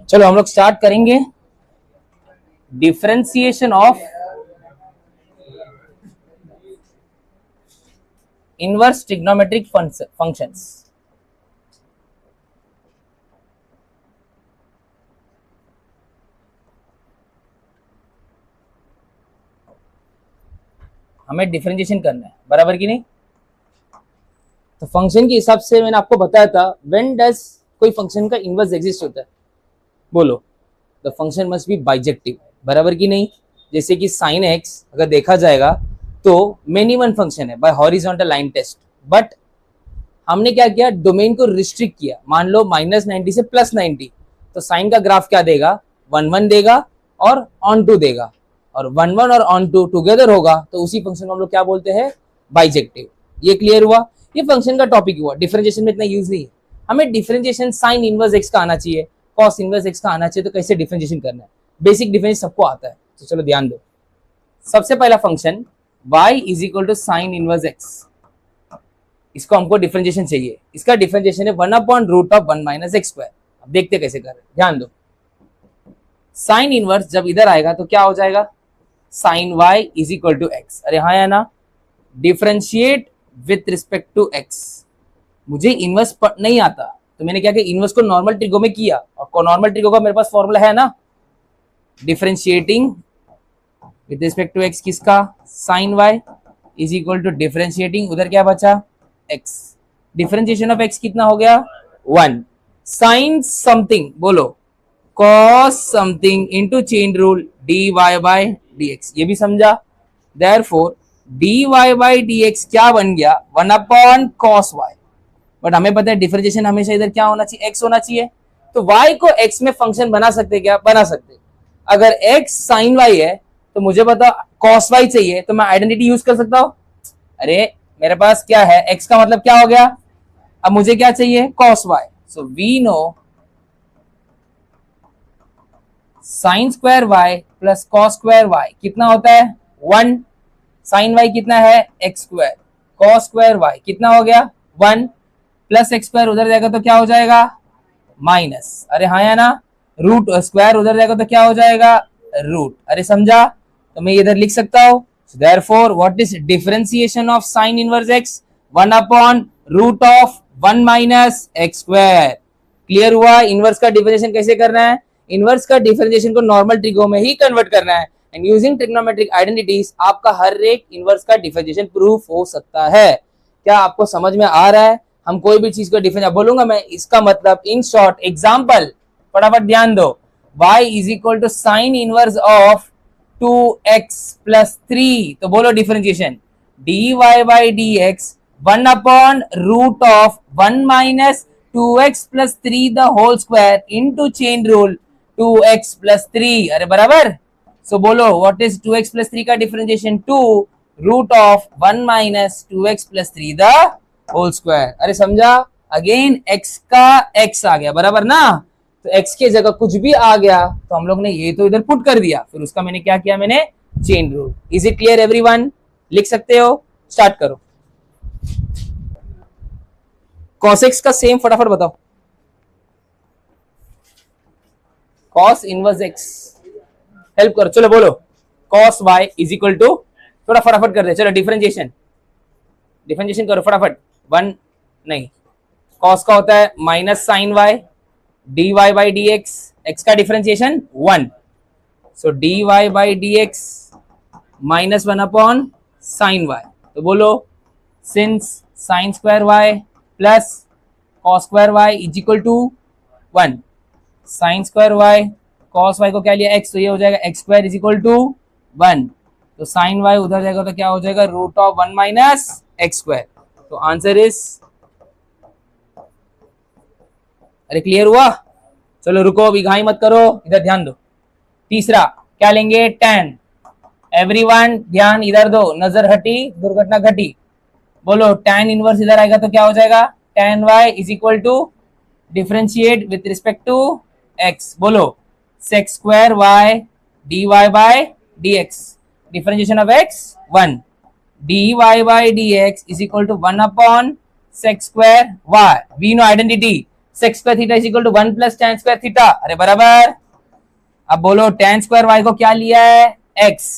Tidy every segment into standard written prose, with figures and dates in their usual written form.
चलो हम लोग स्टार्ट करेंगे differentiation of inverse trigonometric functions. हमें डिफरेंशिएशन करना है, बराबर की नहीं। तो फंक्शन के हिसाब से मैंने आपको बताया था व्हेन डज कोई फंक्शन का इनवर्स एग्जिस्ट होता है, बोलो the function must be bijective, बराबर की नहीं। जैसे कि साइन एक्स अगर देखा जाएगा तो मेनी वन फंक्शन है by horizontal line test, but हमने क्या किया, डोमेन को रिस्ट्रिक्ट किया। मान लो -90 से +90, तो साइन का ग्राफ क्या देगा, 1 1 देगा और ऑन टू देगा, और 1 1 और ऑन टू टुगेदर होगा, तो उसी फंक्शन को हम लोग क्या बोलते हैं, बाइजेक्टिव। ये क्लियर हुआ, ये फंक्शन का टॉपिक हुआ। डिफरेंशिएशन में इतना यूज नहीं है, हमें डिफरेंशिएशन साइन इनवर्स एक्स का आना चाहिए, कॉस इनवर्स एक्स का आना चाहिए। तो कैसे डिफरेंशिएशन करना है, बेसिक डिफरेंस सबको आता है। तो चलो ध्यान दो, सबसे पहला function y is equal to sine inverse x, इसको हमको डिफरेंशिएशन चाहिए। इसका डिफरेंशिएशन है 1/√1 - x²। अब देखते कैसे कर रहे हैं, ध्यान दो। साइन इनवर्स जब इधर आएगा तो क्या हो जाएगा, sine y is equal to x. अरे हाँ या ना, differentiate with respect to x। मुझे इनवर्स नहीं आता, तो मैंने क्या किया, इनवर्स को नॉर्मल ट्रिगो में किया, और नॉर्मल ट्रिगो का मेरे पास फॉर्मूला है ना, differentiating with respect to x किसका, sine y is equal to differentiating, उधर क्या बचा, x। डिफरेंशिएशन ऑफ x कितना हो गया, 1। साइन समथिंग बोलो, cos something into chain rule dy by dx, ये भी समझा। देयरफॉर dy बाय dx क्या बन गया, 1/cos y। बट हमें पता है डिफरेंशिएशन हमेशा इधर क्या होना चाहिए, x होना चाहिए। तो y को x में फंक्शन बना सकते क्या, बना सकते। अगर x साइन y है तो मुझे पता cos y चाहिए, तो मैं आइडेंटिटी यूज कर सकता हूं। अरे मेरे पास क्या है, x का मतलब क्या हो गया, अब मुझे क्या चाहिए, cos y। So we know sine square y plus cos square y कितना होता है, 1। साइन y कितना है, x², cos स्क्वायर y कितना हो गया, 1, प्लस x² उधर जाएगा तो क्या हो जाएगा, माइनस। अरे हाँ या ना, रूट स्क्वायर उधर जाएगा तो क्या हो जाएगा, रूट। अरे समझा, तो मैं इधर लिख सकता हूं। Therefore what is differentiation of sine inverse x, 1/√1 - x²। Clear हुआ, इनवर्स का डिफरेंशिएशन कैसे करना है, इनवर्स का डिफरेंशिएशन को नॉर्मल ट्रिगो में ही कन्वर्ट करना है, एंड यूजिंग ट्रिग्नोमेट्रिक आइडेंटिटीज आपका हर एक इनवर्स का डिफरेंशिएशन प्रूफ हो सकता है। क्या आपको समझ में आ रहा है, हम कोई भी चीज को डिफरेंशिएट बोलूंगा मैं, इसका मतलब इन शॉर्ट एग्जांपल, फटाफट ध्यान दो, y is equal to sine inverse of 2x + 3, तो बोलो differentiation dy by dx 1/√1 - 2x + 3 the whole square into chain rule 2x + 3। अरे बराबर, सो बोलो व्हाट इज 2x + 3 का differentiation, 2√1 - 2x + 3 the whole square. अरे समझा, अगेन x का x आ गया, बराबर ना, तो x के जगह कुछ भी आ गया तो हम लोग ने ये तो इधर पुट कर दिया, फिर उसका मैंने क्या किया, मैंने chain rule. Is it clear everyone, लिख सकते हो, स्टार्ट करो। cos x का सेम फटाफट बताओ, cos इनवर्स x, हेल्प करो, चलो बोलो cos y is equal to, थोड़ा फटाफट कर दे, चलो डिफरेंशिएशन करो फटाफट। 1 नहीं, cos का होता है minus sine y dy by dx, x का differentiation 1, so dy by dx -1 sine y। तो बोलो since sine square y plus cos square y is equal to 1, sine square y cos y को क्या लिया x, तो ये हो जाएगा x² इज इक्वल टू 1, तो साइन y उधर जाएगा तो क्या हो जाएगा, √1 - x²। तो आंसर इज, अरे क्लियर हुआ, चलो रुको, अभी घाई मत करो, इधर ध्यान दो। तीसरा क्या लेंगे, tan। एवरीवन ध्यान इधर दो, नजर हटी दुर्घटना घटी। बोलो tan इनवर्स इधर आएगा तो क्या हो जाएगा, tan y is equal to differentiate with respect to x, बोलो sec square y dy by dx, differentiation of x 1, dy by dx is equal to 1/sec square y। We know identity, sec square theta is equal to 1 plus tan square theta, अरे बराबर। अब बोलो tan square y को क्या लिया है, x,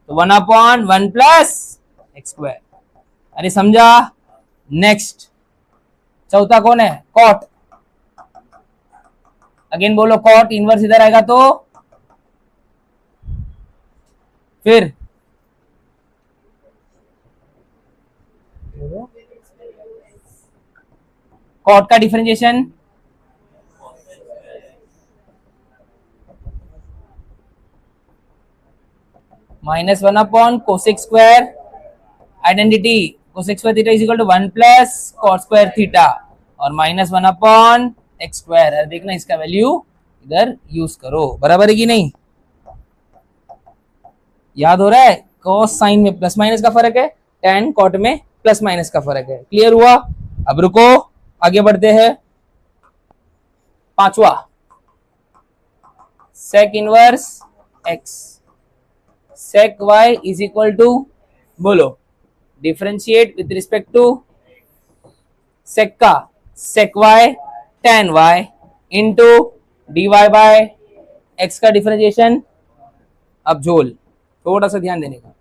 तो 1/1 plus x square, अरे समझा। नेक्स्ट चौथा कौन है, cot, अगेन बोलो cot इनवर्स इधर आएगा तो फिर cot का differentiation -1 cosec square, identity cosec square theta is equal to 1 plus cot square theta और -1 एक्स स्क्वायर। अरे देखना इसका वैल्यू इधर यूज करो, बराबर है कि नहीं, याद हो रहा है। कॉस साइन में प्लस माइनस का फर्क है, tan कॉट में प्लस माइनस का फर्क है, क्लियर हुआ। अब रुको आगे बढ़ते हैं, पांचवा sec inverse x sec y is equal to, बोलो differentiate with respect to sec का sec y tan y into dy by x का डिफरेंशिएशन। अब झोल थोड़ा सा ध्यान देने का,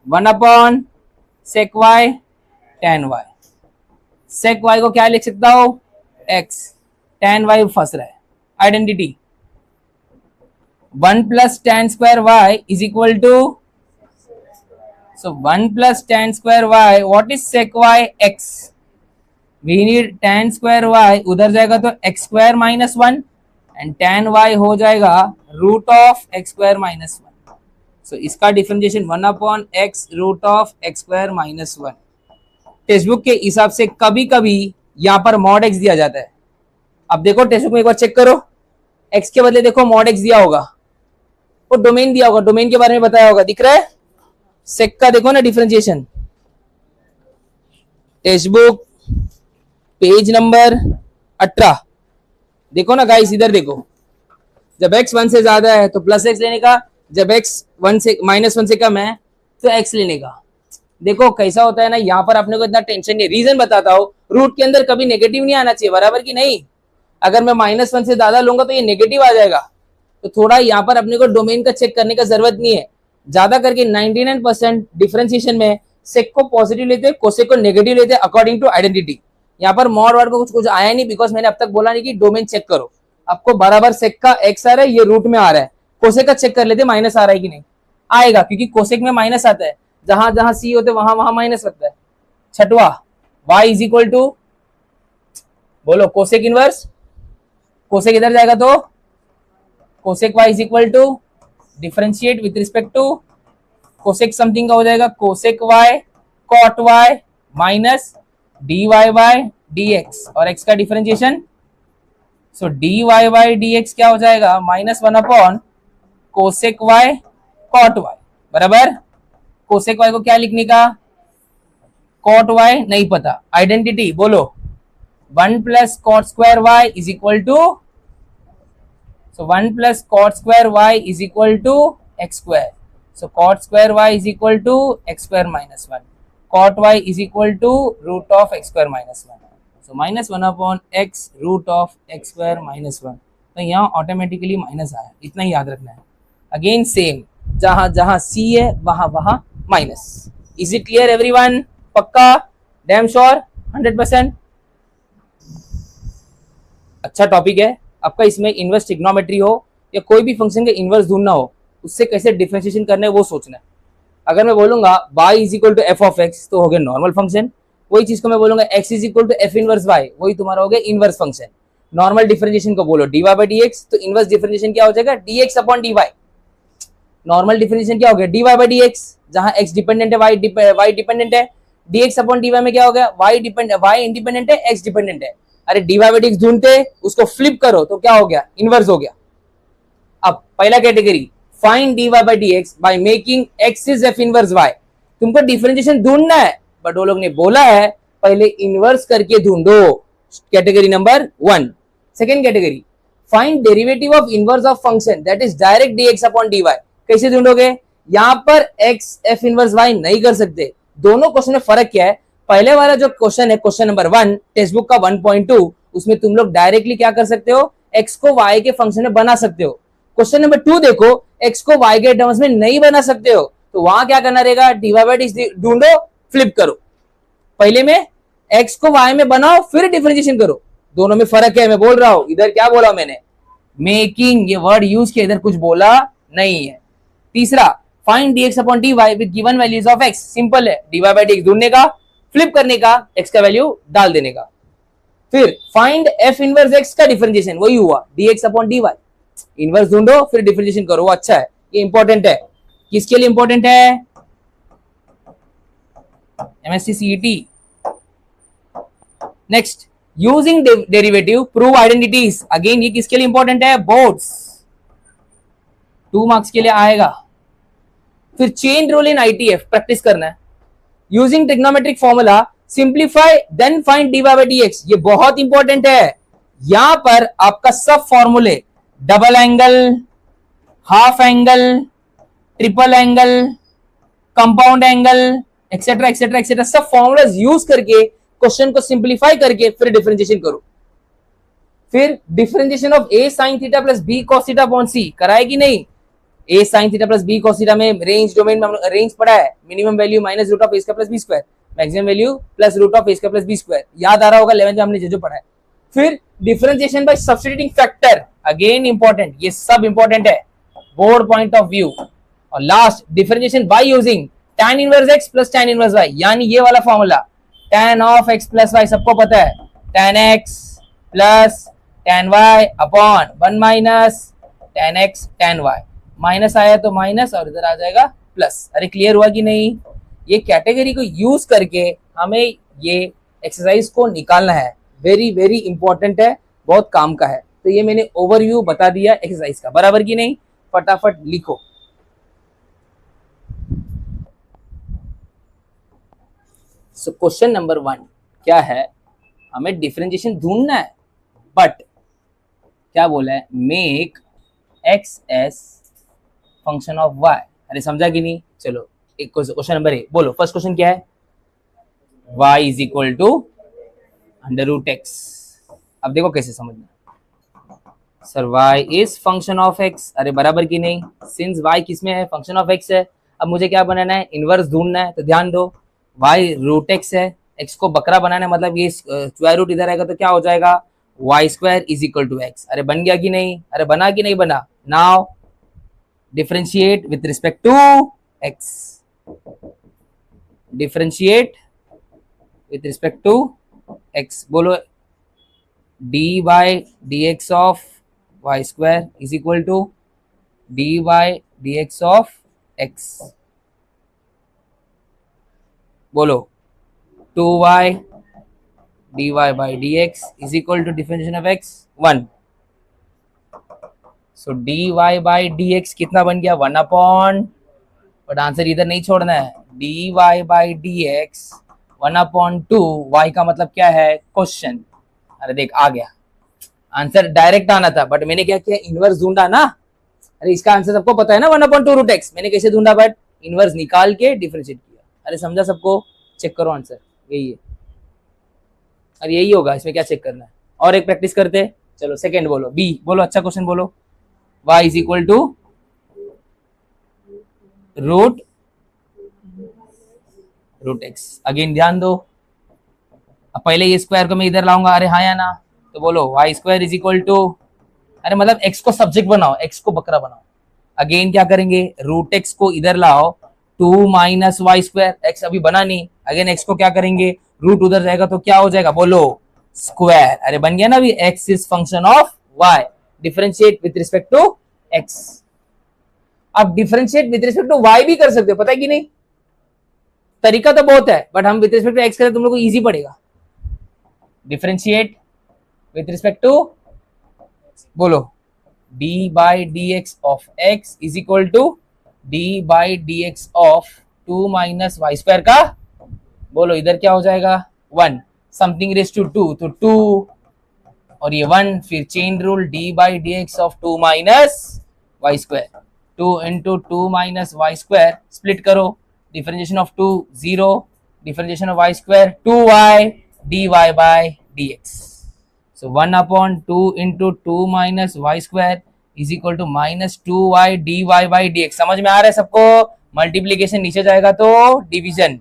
1 sec y tan y, sec y को क्या लिख सकता हो x, tan y फंस रहा है, identity 1 plus tan square y is equal to, so 1 plus tan square y, what is sec y x, we need tan square y, उधर जाएगा तो x square minus 1 and tan y हो जाएगा root of x square minus 1, so इसका differentiation 1/x root of x square minus 1। Text book के हिसाब से कभी कभी यहां पर मॉड x दिया जाता है। अब देखो टेक्स्ट बुक में एक बार चेक करो, x के बदले देखो मॉड x दिया होगा, वो डोमेन दिया होगा, डोमेन के बारे में बताया होगा, दिख रहा है। सेक का देखो ना differentiation, text book page number 18 देखो ना गाइस, इधर देखो, जब x 1 से ज्यादा है तो प्लस x लेने का, जब x 1 से -1 से कम है तो x लेने का। देखो कैसा होता है ना, यहाँ पर अपने को इतना टेंशन नहीं, रीजन बताता हूँ, रूट के अंदर कभी नेगेटिव नहीं आना चाहिए, बराबर की नहीं। अगर मैं -1 से ज्यादा लूंगा तो ये नेगेटिव आ जाएगा, तो थोड़ा यहाँ पर अपने को डोमेन का चेक करने का जरूरत नहीं है। ज्यादा करके 99% डिफरेंशिएशन में सेक को पॉजिटिव लेते हैं, कोसेक को नेगेटिव लेते हैं अकॉर्डिंग टू आइडेंटिटी। यहाँ पर मॉड वर्ड को कुछ आया नहीं, बिकॉज मैंने अब तक बोला नहीं कि डोमेन चेक करो, आपको बराबर सेक का एक्स आ रहा है, ये रूट में आ रहा है, कोसेक का चेक कर लेते माइनस आ रहा है कि नहीं, आएगा क्योंकि कोसेक में माइनस आता है, जहां जहां सी होते वहां वहां माइनस लगता है। छठवा y इज इक्वल टू, बोलो कोसेक इनवर्स, कोसेक इधर जाएगा तो cosec y is equal to differentiate with respect to cosec something का हो जाएगा cosec y cot y minus dy by dx और x का differentiation, so dy by dx क्या हो जाएगा -1 कोसेक y कॉट y, बराबर। कोसेक y को क्या लिखने का, कॉट y नहीं पता, आइडेंटिटी बोलो 1 plus cot square y is equal to, so 1 plus cot square y is equal to x square, so cot square y is equal to x square minus 1, cot y is equal to root of x square minus 1, so -1/x root of x square minus 1, तो यहाँ automatically minus आया, इतना ही याद रखना है। Again same, जहां जहां c है वहां वहां minus. Is it clear everyone, पक्का, डैम श्योर, 100%। अच्छा टॉपिक है आपका, इसमें इनवर्स ट्रिग्नोमेट्री हो या कोई भी फंक्शन का इनवर्स ढूंढना हो, उससे कैसे डिफरेंशिएशन करना है वो सोचना है। अगर मैं बोलूंगा y is equal to f of x तो हो गया नॉर्मल फंक्शन, वही चीज को मैं बोलूंगा x is equal to f inverse y, वही तुम्हारा हो गया इनवर्स फंक्शन। नॉर्मल डिफरेंशिएशन को बोलो dy बाई dx, तो इनवर्स डिफरेंशिएशन क्या हो जाएगा dx upon dy। Normal differentiation क्या हो गया dy बाई dx, जहां x डिपेंडेंट है y डिपेंडेंट है, dx अपॉन dy में क्या हो गया y इंडिपेंडेंट है x डिपेंडेंट है। अरे dy बाई dx ढूंढते, उसको फ्लिप करो तो क्या हो गया, इनवर्स हो गया। अब पहला category, find dy by dx by making x is f inverse y। तुमको डिफरेंशिएशन ढूंढना है, बट वो लोग ने बोला है पहले इनवर्स करके ढूंढो, category number 1। Second category, find derivative of inverse of function that is direct dx upon dy। कैसे ढूंढोगे, यहाँ पर x f इनवर्स y नहीं कर सकते। दोनों क्वेश्चन में फर्क क्या है, पहले वाला जो क्वेश्चन है क्वेश्चन नंबर 1 टेक्स्ट बुक का 1.2, उसमें तुम लोग डायरेक्टली क्या कर सकते हो, x को y के फंक्शन में बना सकते हो। क्वेश्चन नंबर 2 देखो, x को y के टर्म्स में नहीं बना सकते हो, तो वहां क्या करना रहेगा, dy बाई dx ढूंढो, फ्लिप करो। पहले में x को y में बनाओ, फिर डिफरेंशिएशन करो। दोनों में फर्क है, मैं बोल रहा हूं। इधर क्या बोला मैंने, मेकिंग, ये वर्ड यूज किया, इधर कुछ बोला नहीं है। तीसरा, find dx upon dy with given values of x। Simple है, dy बाई dx ढूंढने का, फ्लिप करने का, x का वैल्यू डाल देने का। फिर फाइंड f इनवर्स x का डिफरेंशिएशन, वही हुआ dx अपॉन dy। इनवर्स ढूंढो फिर डिफरेंशिएशन करो, वो अच्छा है, ये इंपॉर्टेंट है। किसके लिए इंपॉर्टेंट है, MSc CET। Next, using derivative prove identities. Again ये किसके लिए इंपॉर्टेंट है, बोर्ड्स, 2 मार्क्स के लिए आएगा। फिर chain rule in ITF practice करना है। Using trigonometric formula simplify then find dy by dx, ये बहुत इंपॉर्टेंट है। यहां पर आपका सब फॉर्मूले, double angle, half angle, triple angle, compound angle, etcetera etcetera etcetera, सब फॉर्मूलाज यूज करके क्वेश्चन को सिंप्लीफाई करके फिर डिफरेंशिएशन करो। फिर differentiation of a sin theta plus b cos theta upon c कराए कि नहीं। a sin theta plus b cos theta में रेंज डोमेन में रेंज पड़ा है, minimum value minus root of a square plus b square, maximum value plus root of a square plus b square, याद आ रहा होगा 11th में हमने जो पढ़ा है। फिर differentiation bye substituting factor, again important, ये सब इंपॉर्टेंट है बोर्ड पॉइंट ऑफ व्यू। और last, differentiation by using tan inverse x plus tan inverse y, यानी ये वाला formula tan of x plus y, सबको पता है, tan x plus tan y upon 1 minus tan x tan y, minus आया तो minus और इधर आ जाएगा प्लस। अरे क्लियर हुआ कि नहीं। ये कैटेगरी को यूज करके हमें ये एक्सरसाइज को निकालना है, वेरी वेरी इंपॉर्टेंट है, बहुत काम का है। तो ये मैंने ओवरव्यू बता दिया एक्सरसाइज का, बराबर की नहीं, फटाफट लिखो। सो क्वेश्चन नंबर 1 क्या है, हमें डिफरेंशिएशन ढूंढना है, बट क्या बोला है, make x as function of y. अरे समझा कि नहीं। चलो एक क्वेश्चन नंबर 1 बोलो, फर्स्ट क्वेश्चन क्या है, y is equal to under root x. अब देखो कैसे समझना, sir y is function of x, अरे बराबर की नहीं, सिंस y किसमें है, फंक्शन ऑफ x है। अब मुझे क्या बनाना है, इनवर्स ढूंढना है, तो ध्यान दो y रूट x है, x को बकरा बनाना है, मतलब ये स्क्वायर रूट इधर आएगा तो क्या हो जाएगा, y square is equal to x. अरे बन गया कि नहीं, अरे बना कि नहीं बना। Now differentiate with respect to x, differentiate with respect to x, बोलो d by d x of y square is equal to d by d x of x, बोलो 2y dy by dx is equal to differentiation of x 1. So dy by dx कितना बन गया, 1 upon, but answer इधर नहीं छोड़ना है, dy by dx 1 upon 2, y का मतलब क्या है, क्वेश्चन। अरे देख आ गया आंसर, डायरेक्ट आना था, बट मैंने क्या किया, इनवर्स ढूंढा ना। अरे इसका आंसर सबको पता है ना, 1 अपॉन 2 रूट एक्स, मैंने कैसे ढूंढा, बट इनवर्स निकाल के डिफरेंशिएट किया। अरे समझा सबको, चेक करो आंसर यही है, और यही होगा, इसमें क्या चेक करना है। और एक प्रैक्टिस करते हैं, चलो सेकंड बोलो, बी बोलो, अच्छा क्वेश्चन बोलो, y is equal to root x. Again ध्यान दो, अब पहले ये स्क्वायर को मैं इधर लाऊंगा, अरे हाँ या ना, तो बोलो y square is equal to, अरे मतलब x को सब्जेक्ट बनाओ, x को बकरा बनाओ। अगेन क्या करेंगे, रूट एक्स को इधर लाओ, 2 माइनस वाई स्क्वायर, एक्स अभी बना नहीं, अगेन एक्स को क्या करेंगे, रूट उधर जाएगा तो क्या हो जाएगा, बोलो स्क्वायर। अरे बन गया ना अभी, x is function of y, differentiate with respect to x. अब differentiate with respect to y भी कर सकते हो, पता है कि नहीं, तरीका तो बहुत है, बट हम विथ रिस्पेक्ट टू एक्स करें तुम लोग को इजी पड़ेगा। डिफरेंशिएट विथ रिस्पेक्ट टू, बोलो d by d x of x is equal to d by d x of 2 minus y square का, बोलो इधर क्या हो जाएगा, 1 समथिंग रेस टू 2, तो 2 और ये 1, फिर chain rule d by d x of 2 minus y square, 2 into 2 minus y square, split करो, differentiation of 2 0, differentiation of y square 2y dy by dx। So 1/2 into 2 minus y square is equal to -2y dy/dx। समझ में आ रहा है सबको? Multiplication नीचे जाएगा तो division.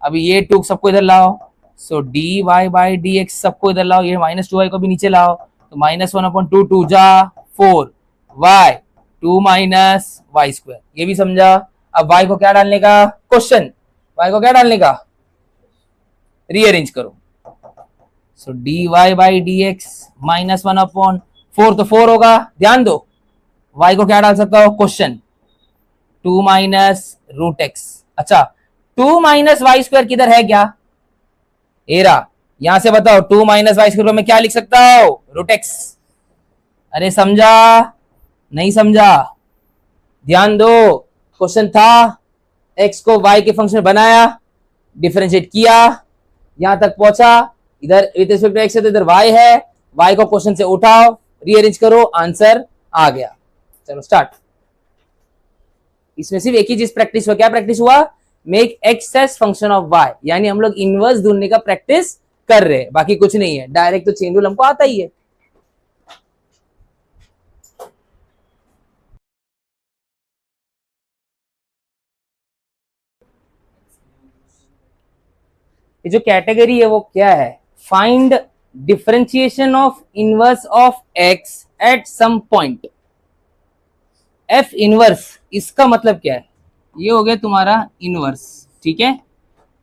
अभी ये 2 सबको इधर लाओ, सो dy/dx सबको इधर लाओ, ये -2y को भी नीचे लाओ, तो -1/2 2 जा 4 y 2 माइनस वाई स्क्वायर। ये भी समझा? अब y को क्या डालने का? क्वेश्चन। y को क्या डालने का? रीअरेंज करो। सो dy/dx -1/4 तो 4 होगा। ध्यान दो, y को क्या डाल सकता हो? क्वेश्चन। 2 minus root x. अच्छा, 2 माइनस वाई स्क्वायर किधर है क्या? एरा, यहां से बताओ 2 माइनस वाई स्क्वायर में क्या लिख सकता हो? Root x. अरे समझा? नहीं समझा? ध्यान दो, क्वेश्चन था, x को y के फंक्शन बनाया, डिफरेंशिएट किया, यहां तक पहुंचा, इधर विद रिस्पेक्ट टू x है तो इधर y है, y को क्वेश्चन से उठाओ, रीअरेंज करो, आंसर आ गया। चलो स्टार्ट। इसमें सिर्फ एक ही चीज प्रैक्टिस हुआ। क्या प्रैक्टिस हुआ? मेक x as function of y, यानी हम लोग इनवर्स ढूंढने का प्रैक्टिस कर रहे हैं, बाकी कुछ नहीं है। डायरेक्ट तो चेन रूल हमको आता ही है। ये जो कैटेगरी है वो क्या है? Find differentiation of inverse of x at some point. f inverse, इसका मतलब क्या है? ये हो गया तुम्हारा इनवर्स, ठीक है।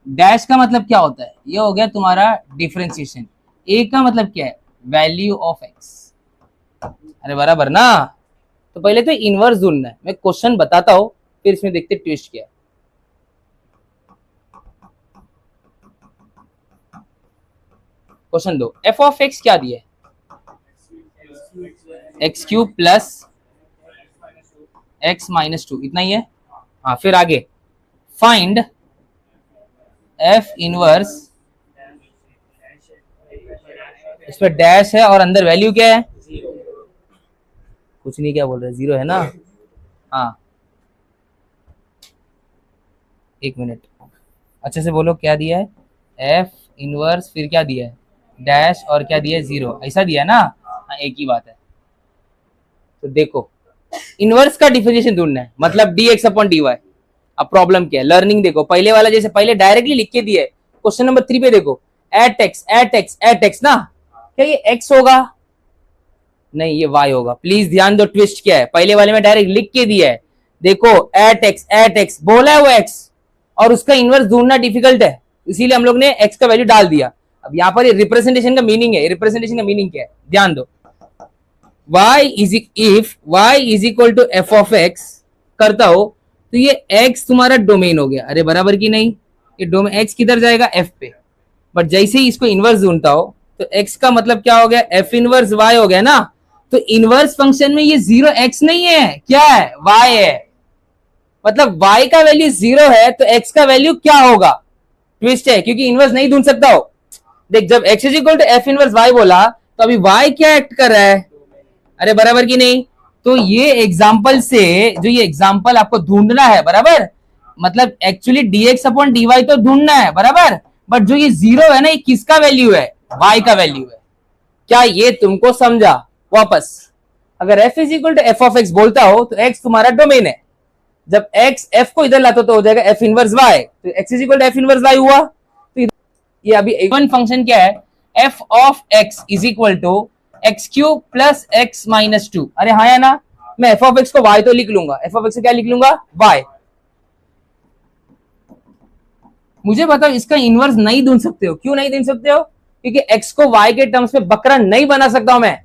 डैश का मतलब क्या होता है? ये हो गया तुम्हारा डिफरेंशिएशन। a का मतलब क्या है? Value of x। अरे बराबर ना? तो पहले तो इनवर्स ढूंढना है। मैं क्वेश्चन बताता हूं, फिर इसमें देखते ट्विस्ट क्या है। क्वेश्चन दो, f ऑफ x क्या दिया है? x³ प्लस x माइनस 2, इतना ही है। हाँ, फिर आगे फाइंड f इनवर्स, इस पर डैश है और अंदर वैल्यू क्या है? कुछ नहीं, क्या बोल रहे? 0 है ना? हाँ, एक मिनट, अच्छे से बोलो, क्या दिया है? f इनवर्स, फिर क्या दिया है? डैश, और क्या दिया है? 0, ऐसा दिया ना? हाँ, एक ही बात है। तो देखो, इनवर्स का डिफरेंशिएशन ढूंढना है, मतलब dx/dy। अब प्रॉब्लम क्या है? लर्निंग देखो, पहले वाला जैसे पहले डायरेक्टली लिख के दिया है। क्वेश्चन नंबर 3 पे देखो, एट एक्स ना, क्या ये x होगा? नहीं, ये y होगा। प्लीज ध्यान दो, ट्विस्ट क्या है। पहले वाले में डायरेक्ट लिख के दिया है, देखो एट एक्स बोला है वो x, और उसका इनवर्स ढूंढना डिफिकल्ट है, इसीलिए हम लोग ने x का वैल्यू डाल दिया। अब यहाँ पर रिप्रेजेंटेशन का मीनिंग है। रिप्रेजेंटेशन का मीनिंग क्या है? ध्यान दो, if y is equal to f of x करता हो तो ये x तुम्हारा डोमेन हो गया। अरे बराबर की नहीं? ये डोमेन x किधर जाएगा? f पे। बट जैसे ही इसको इनवर्स ढूंढता हो तो x का मतलब क्या हो गया? f इनवर्स y हो गया ना? तो इनवर्स फंक्शन में ये 0x नहीं है, क्या है? y है। मतलब y का वैल्यू 0 है तो x का वैल्यू क्या होगा? ट्विस्ट है, क्योंकि इनवर्स नहीं ढूंढ सकता हो। देख, जब x is equal to f inverse y बोला तो अभी y क्या एक्ट कर रहा है? अरे बराबर की नहीं? तो ये एग्जाम्पल से, जो ये एग्जाम्पल आपको ढूंढना है, बराबर, मतलब एक्चुअली dx/dy तो ढूंढना है, बराबर, बट जो ये 0 है ना, ये किसका वैल्यू है? y का वैल्यू है। क्या ये तुमको समझा? वापस, अगर f is equal to f of x बोलता हो तो x तुम्हारा डोमेन है। जब x f को इधर लाते तो हो जाएगा f इनवर्स y, तो x is equal to f inverse y हुआ। तो ये अभी इवन फंक्शन क्या है? f of x is equal to x³ plus x minus 2। अरे हाँ या ना? मैं f ऑफ x को y तो लिख लूंगा, f ऑफ x को क्या लिख लूंगा? y। मुझे बताओ, इसका इनवर्स नहीं ढूंढ सकते हो? क्यों नहीं ढूंढ सकते हो? क्योंकि x को y के टर्म्स में बकरा नहीं बना सकता हूं मैं।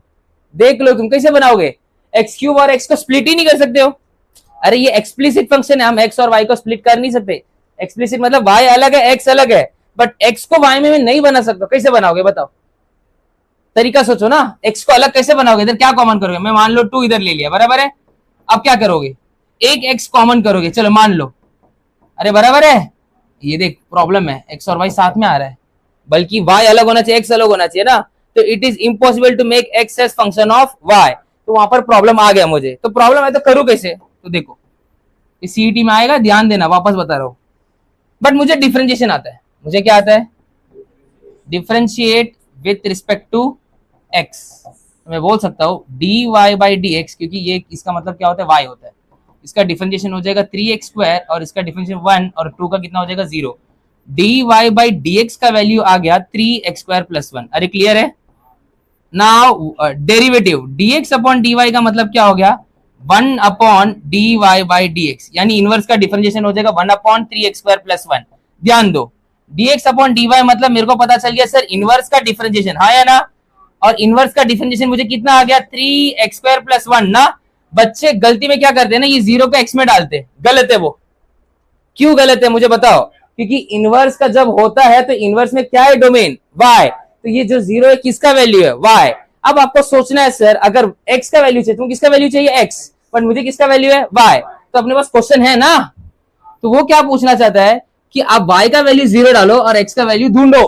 देख लो, तुम कैसे बनाओगे? x³ और x को स्प्लिट ही नहीं कर सकते हो। अरे ये एक्सप्लिसिट फंक्शन है, हम x और y को स्प्लिट कर नहीं सकते। एक्सप्लिसिट मतलब y अलग है, x अलग है, बट x को y में मैं नहीं बना सकता। कैसे बनाओगे बताओ? तरीका सोचो ना, x को अलग कैसे बनाओगे? इधर क्या कॉमन करोगे? मैं मान लो 2 इधर ले लिया, बराबर है। अब क्या करोगे? एक x कॉमन करोगे, चलो मान लो। अरे बराबर है? ये देख, प्रॉब्लम है, x और y साथ में आ रहा है, बल्कि y अलग होना चाहिए, x अलग होना चाहिए ना। तो it is impossible to make x as function of y। तो वहां पर प्रॉब्लम आ गया मुझे। तो प्रॉब्लम है तो करूं कैसे? तो देखो, ये सीईटी में आएगा, ध्यान देना, वापस बता रहा हूं। बट मुझे डिफरेंशिएशन आता है। मुझे क्या आता है? Differentiate with respect to x, मैं बोल सकता हूँ d y by d x, क्योंकि ये इसका मतलब क्या होता है, वाई होता है, इसका डिफरेंशिएशन हो जाएगा 3x² और इसका डिफरेंशिएशन 1 और 2 का कितना हो जाएगा 0। D y by d x का वैल्यू आ गया 3x² + 1। अरे क्लियर है? Now derivative dx upon dy का मतलब क्या हो गया, 1 अपॉन dy बाई dx, यानी इनवर्स का डिफरेंशिएशन हो जाएगा 1 अपॉन 3x² + 1। ध्यान दो, dx अपॉन dy मतलब मेरे को पता चल गया सर इनवर्स का डिफरेंशिएशन, हाँ या ना? और इनवर्स का डिफरेंशिएशन मुझे कितना आ गया, 3x² + 1 ना। बच्चे गलती में क्या करते हैं ना, ये 0 को x में डालते, गलत है वो। क्यों गलत है मुझे बताओ? क्योंकि इनवर्स का जब होता है तो इनवर्स में क्या है, डोमेन y, तो ये जो 0 है किसका वैल्यू है, y। अब आपको सोचना है सर अगर x का वैल्यू चाहिए, तुम किसका वैल्यू चाहिए, x, पर मुझे किसका वैल्यू है, y, तो अपने पास क्वेश्चन है ना। तो वो क्या पूछना चाहता है कि आप y का वैल्यू 0 डालो और x का वैल्यू ढूंढो।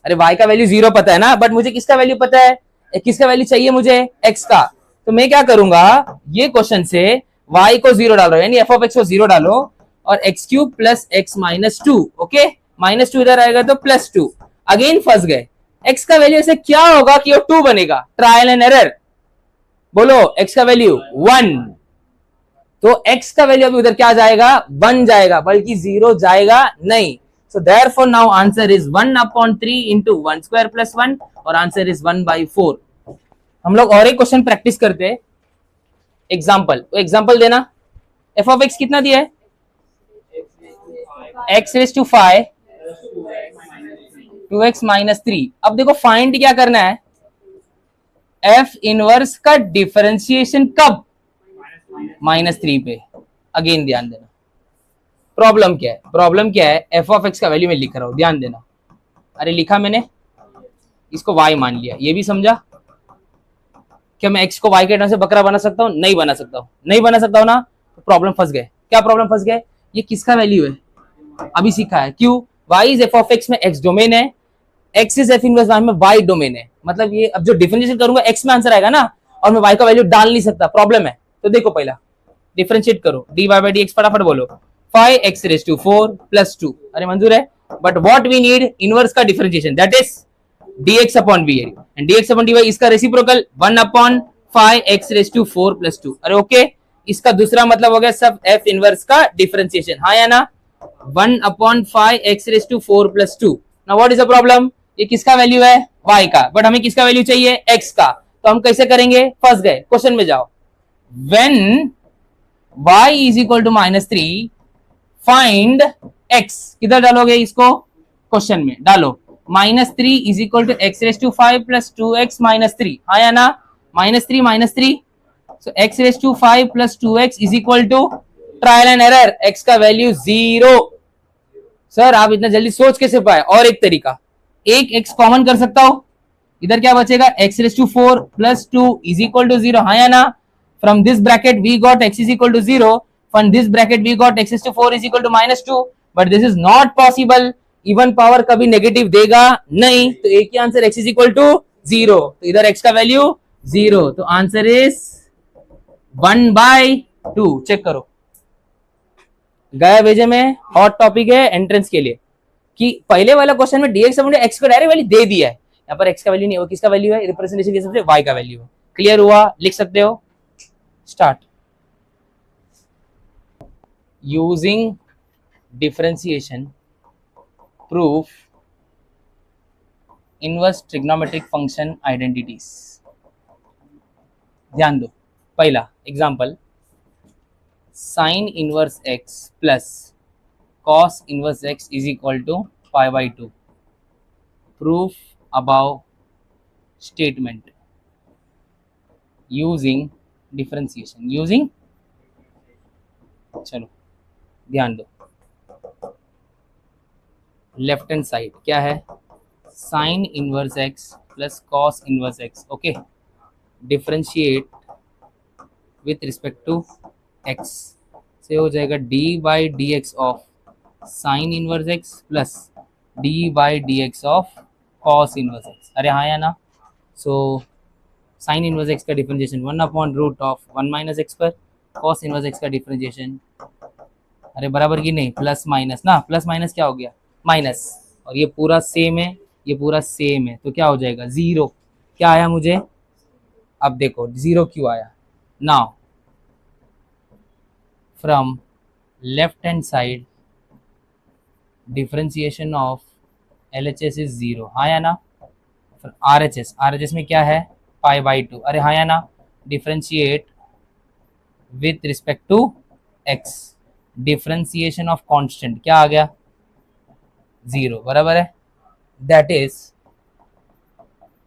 अरे y का वैल्यू 0 पता है ना, बट मुझे किसका वैल्यू पता है, किसका वैल्यू चाहिए मुझे, x का। तो मैं क्या करूंगा, ये क्वेश्चन से y को 0 डालो, यानी f ऑफ x को 0 डालो और x³ + x - 2, ओके, -2 इधर आएगा तो +2। अगेन फंस गए, x का वैल्यू ऐसे क्या होगा कि वो 2 बनेगा, ट्रायल एंड एरर। बोलो x का वैल्यू 1, तो x का वैल्यू अभी उधर क्या जाएगा, 1 जाएगा, बल्कि 0 जाएगा नहीं। So therefore now answer is 1/3 × 1² + 1 और आंसर इज 1/4। हम लोग और एक क्वेश्चन प्रैक्टिस करते हैं, एग्जाम्पल देना। f ऑफ x कितना दिया है, x⁵ 2x - 3। अब देखो फाइंड क्या करना है, f इनवर्स का डिफरेंशिएशन कब, -3 पे। अगेन ध्यान देना, प्रॉब्लम क्या है, f ऑफ x का वैल्यू मैं लिख रहा हूं, ध्यान देना। अरे लिखा मैंने, इसको y मान लिया, ये भी समझा। क्या मैं x को y के टर्म से बकरा बना सकता हूं, नहीं बना सकता हूं ना, तो प्रॉब्लम फंस गए। क्या प्रॉब्लम फंस गए, ये किसका वैल्यू है, अभी सीखा है। क्यों, y is f of x में x डोमेन है, x is f inverse y में y डोमेन है। मतलब ये अब जो डिफरेंशिएशन करूंगा x में आंसर आएगा ना, और मैं y का वैल्यू डाल नहीं सकता, प्रॉब्लम है। तो देखो पहला डिफरेंशिएट करो, dy बाई dx, फटाफट बोलो, 5x⁴ + 2। अरे मंजूर है, but what we need, inverse का differentiation, that is dx upon dy, and dx upon dy इसका रेसिप्रोकल 1/5x⁴ + 2। अरे ओके, इसका दूसरा मतलब हो गया सब f इनवर्स का डिफरेंशिएशन, हाँ या ना, 1/5x⁴ + 2। Now what is the problem, ये किसका वैल्यू है, y का, बट हमें किसका वैल्यू चाहिए, x का। तो हम कैसे करेंगे, फंस गए, क्वेश्चन में जाओ। व्हेन y = -3 फाइंड x, किधर डालोगे इसको, क्वेश्चन में डालो, -3 = x⁵ + 2x - 3, हाँ या ना, -3 so x⁵ + 2x = trial and error, x का वैल्यू 0। सर आप इतना जल्दी सोच कैसे पाए, और एक तरीका, एक x कॉमन कर सकता हूं, इधर क्या बचेगा, x⁴ + 2 = 0, हाँ या ना। From this bracket we got x = 0, from this bracket we got x⁴ = -2, but this is not possible, even power कभी नेगेटिव देगा नहीं, तो एक ही आंसर x = 0, तो इधर x का वैल्यू 0, तो आंसर इज 1/2। चेक करो, गया भेजे में, हॉट टॉपिक है एंट्रेंस के लिए, कि पहले वाला क्वेश्चन में dx अपॉन x को डायरेक्ट वैल्यू दे दिया है, यहाँ पर x का वैल्यू नहीं, वो किसका वैल्यू है, रिप्रेजेंटेशन के हिसाब से y का वैल्यू है। क्लियर हुआ, लिख सकते हो, start. Using differentiation proof inverse trigonometric function identities. ध्यान दो, पहला example, sin inverse x plus cos inverse x = π/2। Proof above statement using differentiation, using, चलो ध्यान दो, लेफ्ट हैंड साइड क्या है, sin inverse x plus cos inverse x, okay, differentiate with respect to x से हो जाएगा d/dx of sin inverse x plus d/dx of cos inverse x। अरे हाँ या ना, सो sin इनवर्स x का differentiation 1/√(1 - x²), cos inverse x का differentiation, अरे बराबर की नहीं, प्लस माइनस ना, प्लस माइनस क्या हो गया, माइनस, और ये पूरा सेम है, ये पूरा सेम है, तो क्या हो जाएगा 0। क्या आया मुझे, अब देखो जीरो क्यों आया। Now from left hand side differentiation of LHS is zero, हाँ या ना। RHS में क्या है, पाई बाई टू, अरे हाँ या ना। Differentiate with respect to x, differentiation of constant क्या आ गया, जीरो, बराबर है। That is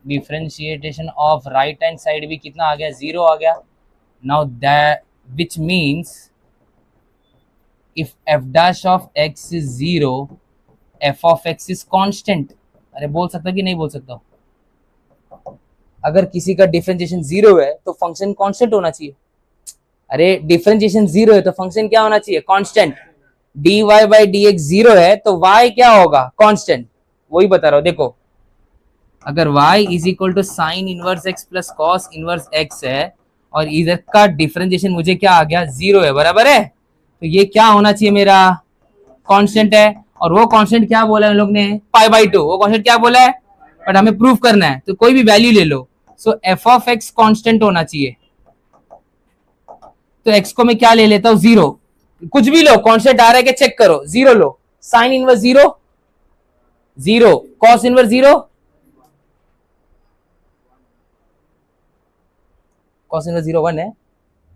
differentiation of right hand side भी कितना आ गया, जीरो आ गया। Now that which means if f dash of x is zero, f of x is constant. अरे बोल सकता कि नहीं बोल सकता, अगर किसी का डिफरेंशिएशन जीरो है तो फंक्शन कांस्टेंट होना चाहिए। अरे डिफरेंशिएशन जीरो है तो फंक्शन क्या होना चाहिए, constant. dy by d x zero है तो y क्या होगा, कांस्टेंट। वही बता रहा हूं, देखो अगर y is equal to sine inverse x plus cos inverse x है और इधर का डिफरेंशिएशन मुझे क्या आ गया, जीरो है, बराबर है। तो ये क्या होना चाहिए मेरा, कांस्टेंट है। और वो कांस्टेंट क्या बोला है हम लोग ने, पाई बाई टू, वो कांस्टेंट क्या बोला है, बट हमें प्रूफ करना है तो कोई भी वैल्यू ले लो। सो एफ ऑफ एक्स कांस्टेंट होना चाहिए, तो एक्स को मैं क्या ले लेता हूं, जीरो, कुछ भी लो, कांस्टेंट आ रहा है कि चेक करो, जीरो लो। Sine inverse zero, zero, cos inverse zero, cos inverse zero one है।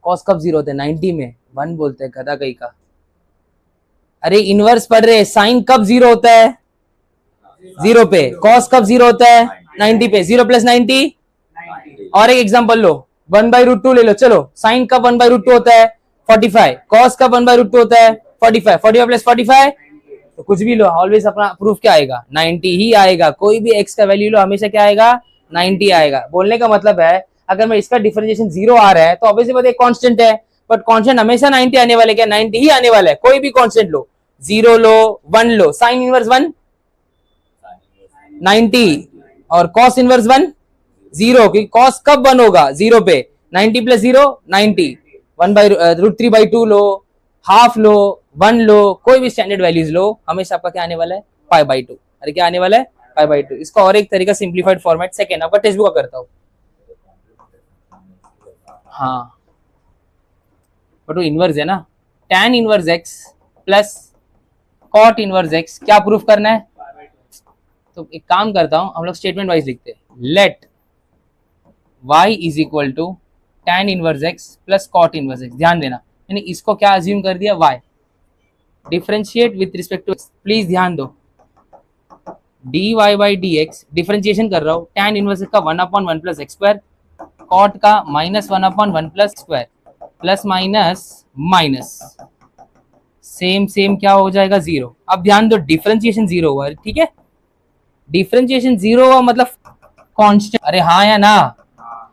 कॉस कब जीरो होते हैं, 90 में, वन बोलते हैं गधा कहीं का। अरे इनवर्स पढ़ रहे, साइन कब जीरो होता है, जीरो पे। कॉस कब जीरो होता है, 90 पे। जीरो प्लस 90, और एक एग्जांपल लो, वन बाई रूट टू ले लो। चलो साइन कब वन बाई रूट टू होता है, 45। कॉस कब वन बाई रूट टू होता है, 45। 45 प्लस 45, तो कुछ भी लो, ऑलवेज अपना प्रूफ क्या आएगा, 90 ही आएगा। कोई भी एक्स का वैल्यू लो, हमेशा क्या आएगा, 90 आएगा। बोलने का मतलब है अगर मैं इसका डिफरेंशिएशन जीरो आ रहा है तो ऑब्वियसली बात है कांस्टेंट है, बट कांस्टेंट हमेशा 90 आने वाले, क्या 90 ही आने वाला है। कोई भी कांस्टेंट लो, जीरो लो, वन लो, साइन इनवर्स वन 90 और कॉस इनवर्स वन जीरो, क्योंकि कॉस कब वन होगा, जीरो पे। 90 plus zero 90, one by root three by two लो, हाफ लो, वन लो, कोई भी स्टैंडर्ड वैल्यूज लो, हमेशा आपका क्या आने वाला है, पाई बाई टू। अरे क्या आने वाला है, पाई बाई टू। इसका और एक तरीका सिंप्लीफाइड फॉर्मेट, सेकेंड आपका टेक्स्ट बुक का करता हूं। हाँ बट वो इनवर्स है ना, tan inverse x plus cot inverse x, क्या प्रूफ करना है। तो एक काम करता हूं, हम लोग स्टेटमेंट वाइज लिखते हैं। Let y is equal to tan inverse x plus cot inverse x. ध्यान देना, मैंने इसको क्या अज्यूम कर दिया, y। Differentiate with respect to x, please ध्यान दो। dy by d x, differentiation कर रहा हूं, tan इनवर्स का 1/1 प्लस एक्स स्क्वायर, कॉट का -1/1 plus square, plus minus minus, same same क्या हो जाएगा, जीरो। अब ध्यान दो, डिफरेंशिएशन जीरो हुआ, ठीक है। डिफरेंशिएशन जीरो हुआ मतलब कांस्टेंट, अरे हाँ या ना।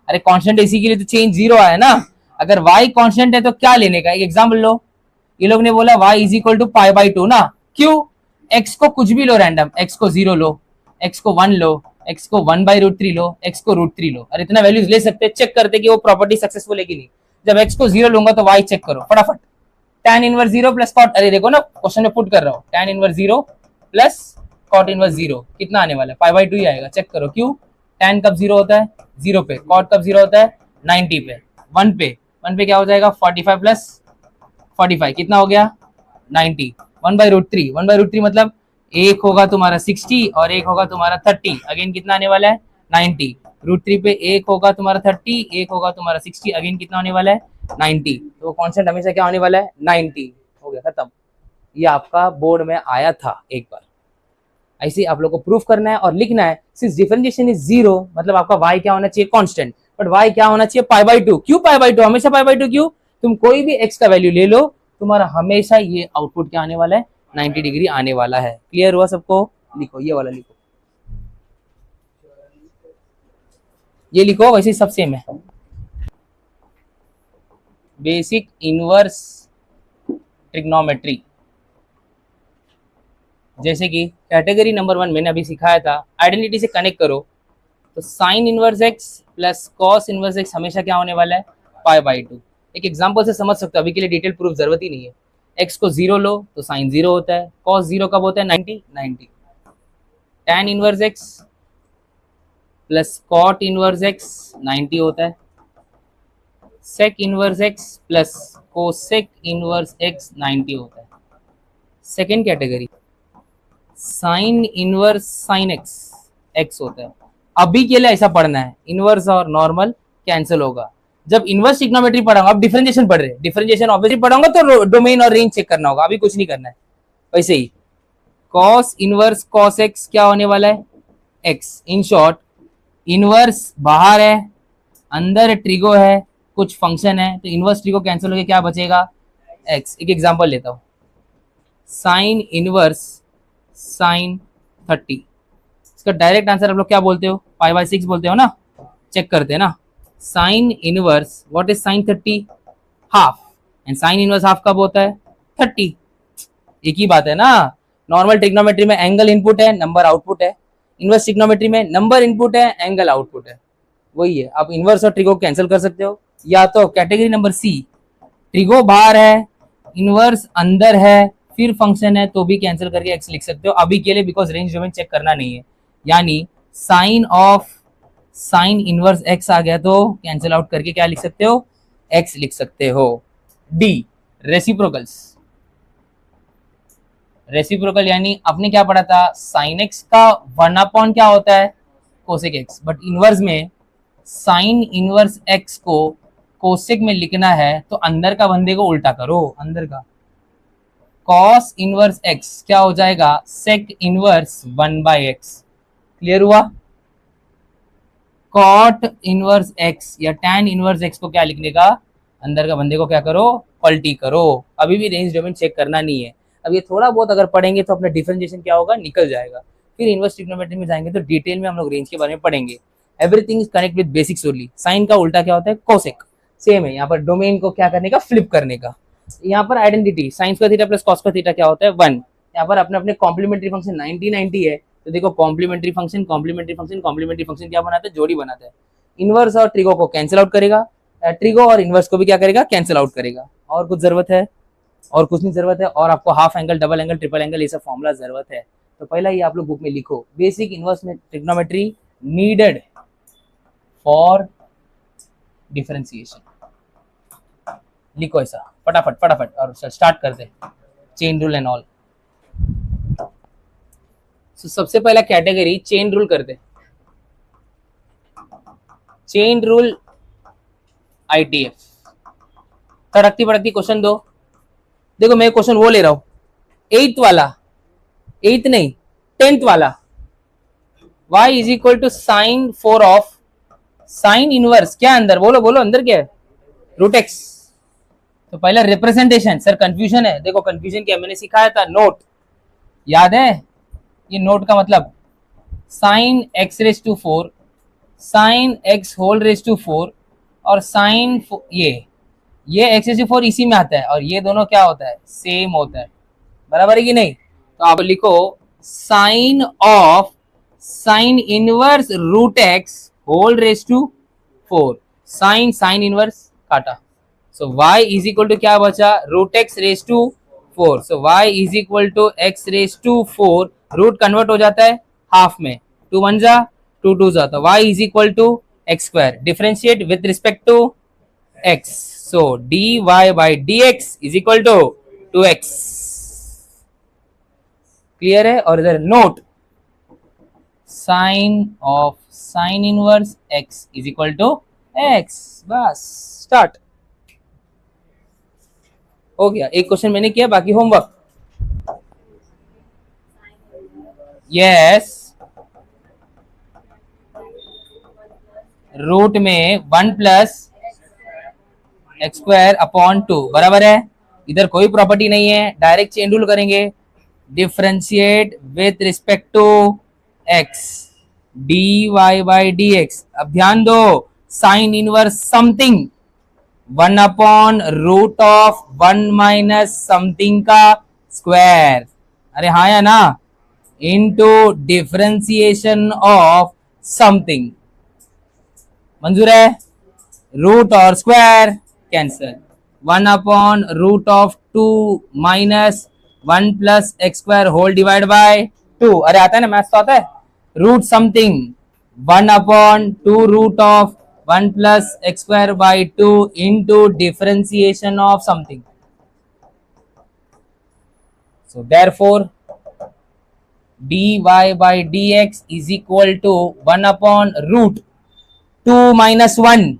अरे कांस्टेंट इसी के लिए तो चेंज जीरो आया ना। अगर y कांस्टेंट है तो क्या लेने का, एक एग्जांपल लो। ये लोग ने बोला y is equal to pi by two ना, क्यों, x को कुछ भी लो रैंडम, x को जीरो लो, x को वन लो, x को वन बाई रूट थ्री लो, x को रूट थ्री लो। अरे इतना वैल्यूज ले सकते, चेक करते कि वो प्रॉपर्टी सक्सेसफुल है कि नहीं। जब x को जीरो लूंगा तो y चेक करो फटाफट, tan inverse zero plus cot, अरे देखो ना क्वेश्चन में पुट कर रहा हूँ, tan inverse zero plus cot inverse zero, कितना आने वाला है, पाई बाई टू ही आएगा। चेक करो क्यों, tan कब जीरो होता है, जीरो पे। कॉट कब जीरो होता है, 90 पे। वन पे क्या हो जाएगा, 45 प्लस 45 कितना हो गया, 90। वन बाई रूट थ्री मतलब एक होगा तुम्हारा 60 और एक होगा तुम्हारा 30, अगेन कितना आने वाला है, 90। रूट थ्री पे एक होगा तुम्हारा 30, एक होगा तुम्हारा 60, अगेन कितना होने वाला है, 90। तो कांस्टेंट हमेशा क्या होने वाला है, 90। हो गया खत्म। ये आपका बोर्ड में आया था एक बार। ऐसे आप लोग को प्रूफ करना है और लिखना है, सिंस डिफरेंशिएशन इज जीरो मतलब आपका y क्या होना चाहिए, कांस्टेंट, बट y क्या होना चाहिए, पाई बाई टू। क्यों पाई बाई टू, हमेशा पाई बाई टू क्यों, तुम कोई भी x का वैल्यू ले लो, तुम्हारा हमेशा ये आउटपुट क्या आने वाला है, 90 डिग्री आने वाला है। क्लियर हुआ सबको, लिखो ये वाला लिखो, ये लिखो, वैसे सब सेम है। बेसिक इनवर्स ट्रिग्नोमेट्री, जैसे कि कैटेगरी नंबर 1 मैंने अभी सिखाया था, आइडेंटिटी से कनेक्ट करो। तो sign inverse x plus cos inverse x हमेशा क्या होने वाला है, पाई बाई टू। एक एग्जांपल से समझ सकते हो, अभी के लिए डिटेल प्रूफ जरूरत ही नहीं है। एक्स को जीरो लो तो साइन जीरो होता है, कॉस जीरो कब होता है, 90। Tan inverse x plus cot inverse x 90 होता है, sec inverse x plus cosec inverse x 90 होता है। Second category sine inverse sine x x होता है। अभी के लिए ऐसा पढ़ना है, इनवर्स और नॉर्मल कैंसिल होगा। जब इनवर्स ट्रिग्नोमेट्री पढ़ाऊंगा, अब डिफरेंशिएशन पढ़ रहे हैं, डिफरेंशिएशन ऑब्वियसली पढ़ाऊंगा तो डोमेन और रेंज चेक करना होगा, अभी कुछ नहीं करना है। वैसे ही कॉस इनवर्स कॉस एक्स क्या होने वाला है, एक्स। इन शॉर्ट इनवर्स बाहर है, अंदर ट्रिगो है, कुछ फंक्शन है, तो इनवर्स ट्रिगो कैंसिल होकर क्या बचेगा, एक्स। एक एग्जांपल लेता हूं, साइन इनवर्स साइन 30, इसका डायरेक्ट आंसर आप लोग क्या बोलते हो, π/6 बोलते हो ना। चेक करते हैं ना, sine inverse what is sign 30, half, and sine inverse half कब होता है, 30। एक ही बात है ना। नॉर्मल ट्रिग्नोमेट्री में एंगल इनपुट है, नंबर आउटपुट है। इनवर्स ट्रिग्नोमेट्री में नंबर इनपुट है, एंगल आउटपुट है। वही है, आप इनवर्स और ट्रिगो कैंसिल कर सकते हो। या तो कैटेगरी नंबर सी, ट्रिगो बाहर है, इनवर्स अंदर है, फिर फंक्शन है, तो भी कैंसिल करके एक्स लिख सकते हो अभी के लिए, बिकॉज रेंज डोमेन चेक करना नहीं है। यानी sine of sine inverse x आ गया तो कैंसिल आउट करके क्या लिख सकते हो, एक्स लिख सकते हो। डी रेसिप्रोकल्स, रेसिप्रोकल यानी आपने क्या पढ़ा था, साइन एक्स का 1/, क्या होता है, कोसेक एक्स। बट इनवर्स में साइन इनवर्स एक्स को कोसेक में लिखना है तो अंदर का बंदे को उल्टा करो, अंदर का कॉस इनवर्स एक्स क्या हो जाएगा, सेक इनवर्स 1/x। क्लियर हुआ। कॉट इनवर्स एक्स या टैन इनवर्स एक्स को क्या लिखने का, अंदर का बंदे को क्या करो, पलटी करो। अभी भी रेंज डोमेन चेक करना नहीं है। अब ये थोड़ा बहुत अगर पढ़ेंगे तो अपना डिफरेंशिएशन क्या होगा, निकल जाएगा। फिर इनवर्स ट्रिग्नोमेट्री में जाएंगे तो डिटेल में हम लोग रेंज के बारे में पढ़ेंगे। Everything is connect with basics only. Sine का उल्टा क्या होता है, कोसेक। सेम है यहाँ पर डोमेन को क्या करने का, फ्लिप करने का। यहाँ पर आइडेंटिटी साइन का थीटा प्लस कॉस का थीटा क्या होता है, 1। यहाँ पर अपने अपने कॉम्प्लीमेंट्री फंक्शन 90 है, तो देखो complementary function complementary function complementary function क्या बनाता है, जोड़ी बनाता है। इनवर्स और ट्रिगो को कैंसिल आउट करेगा, ट्रिगो और इनवर्स को भी क्या करेगा, कैंसिल आउट करेगा। और कुछ जरूरत है, और कुछ नहीं जरूरत है। और आपको half angle, double angle, triple angle ये सब फॉर्मूला जरूरत है, तो पहला ये आप लोग बुक में लिखो, बेसिक इनवर्स में ट्रिग्नोमेट्री नीडेड फॉर डिफरेंशिएशन। लिखो ऐसा फटाफट फटाफट और स्टार्ट करते चेन रूल एंड ऑल। सो सबसे पहला कैटेगरी चेन रूल करते। चेन रूल ITF, तड़कती भड़कती क्वेश्चन दो। देखो मैं क्वेश्चन वो ले रहा हूं, 8th वाला, 8th नहीं 10th वाला। y is equal to sine 4 of sine inverse क्या अंदर, बोलो बोलो अंदर क्या है, रूट एक्स। तो पहला रिप्रेजेंटेशन, सर कंफ्यूजन है, देखो कंफ्यूजन क्या मैंने सिखाया था, नोट याद है, ये नोट का मतलब sine x raise to 4, sine x whole raise to 4 और साइन ये x रेज टू 4 इसी में आता है, और ये दोनों क्या होता है, सेम होता है, बराबर है कि नहीं। तो आप लिखो sine of sine inverse root x whole raise to 4, sine sine inverse काटा। So y is equal to क्या बचा, root x raise to 4। So y is equal to x raise to 4, root convert हो जाता है half में, 2 1 जा 2 2 जा, तो y is equal to x square. Differentiate with respect to x, so dy by dx is equal to 2x। Clear है। और इधर note sine of sine inverse x is equal to x, बस start हो गया। एक question मैंने किया, बाकी होमवर्क। यस, रूट में 1 प्लस एक्स स्क्वायर अपॉन 2 बराबर है। इधर कोई प्रॉपर्टी नहीं है, डायरेक्ट चेन रूल करेंगे। Differentiate with respect to x, d y by d x. अब ध्यान दो, sine inverse something 1 upon root of 1 minus something का स्क्वायर, अरे हाँ या ना, इनटू डिफरेंशिएशन ऑफ समथिंग। मंजूर है। रूट और square cancel, 1 upon root of 2 minus 1 plus x square whole divide by 2। अरे आता है ना, मैथ्स तो आता है। Root something 1/2 √(1 + x²/2) into differentiation of something. So therefore dy by dx is equal to 1/√2 minus 1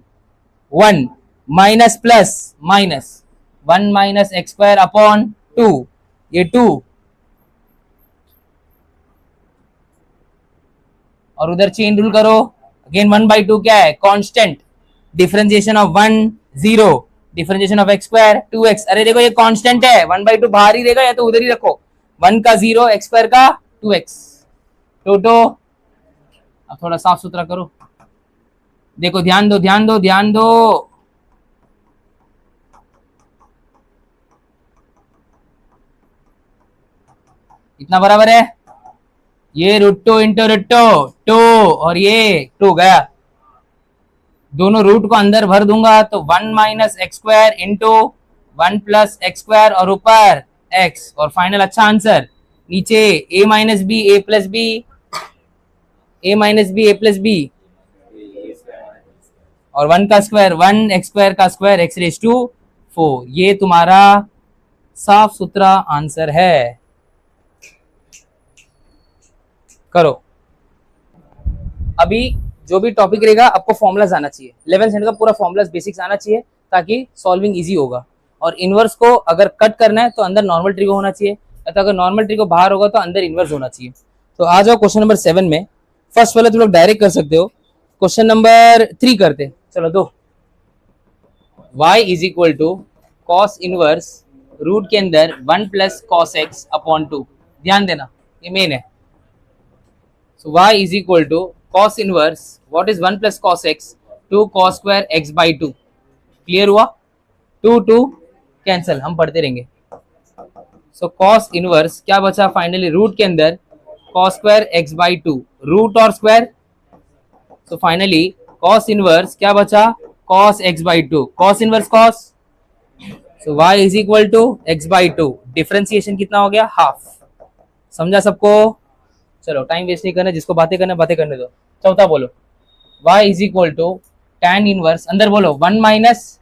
1 minus plus minus 1 minus x²/2, ये 2 और उधर चेन रूल करो अगेन 1/2 क्या है constant differentiation of 1 0 differentiation of x² 2x अरे देखो ये constant है 1/2 बाहर ही रहेगा या तो उधर ही रखो 1 का 0 x² का 2x टोटो अब थोड़ा साफ सुथरा करो देखो ध्यान दो ध्यान दो ध्यान दो इतना बराबर है ये √2 इंटू √2 2 और ये 2 गया दोनों रूट को अंदर भर दूंगा तो 1 minus x² into 1 plus x² और ऊपर x और फाइनल अच्छा आंसर नीचे a minus b a plus b a minus b a plus b और 1 का स्क्वायर 1 x² का स्क्वायर x⁴ ये तुम्हारा साफ सुथरा आंसर है करो अभी जो भी टॉपिक रहेगा आपको फॉर्मूलाज आना चाहिए 11th स्टैंडर्ड का पूरा फॉर्मूलाज बेसिक्स आना चाहिए ताकि सॉल्विंग इजी होगा और इनवर्स को अगर कट करना है तो अंदर नॉर्मल ट्री को होना चाहिए तो अगर नॉर्मल ट्री को बाहर होगा तो अंदर इनवर्स होना चाहिए तो आ जाओ क्वेश्चन नंबर 7 में फर्स्ट वाला तुम लोग डायरेक्ट कर सकते हो क्वेश्चन नंबर 3 करते चलो दो y is equal to cos inverse root के अंदर 1 प्लस कॉस एक्स अपॉन 2 ध्यान देना ये मेन है so y is equal to cos inverse what is 1 plus cos x 2 cos square x by 2 clear हुआ 2 कैंसल हम पढ़ते रहेंगे so cos inverse क्या बचा फाइनली रूट के अंदर cos square x by 2 root और square so finally cos inverse क्या बचा cos x by 2 cos inverse cos so y is equal to x by 2 differentiation कितना हो गया हाफ समझा सबको चलो टाइम वेस्ट नहीं करना जिसको बातें करने दो चौथा बोलो y is equal to tan inverse अंदर बोलो 1 minus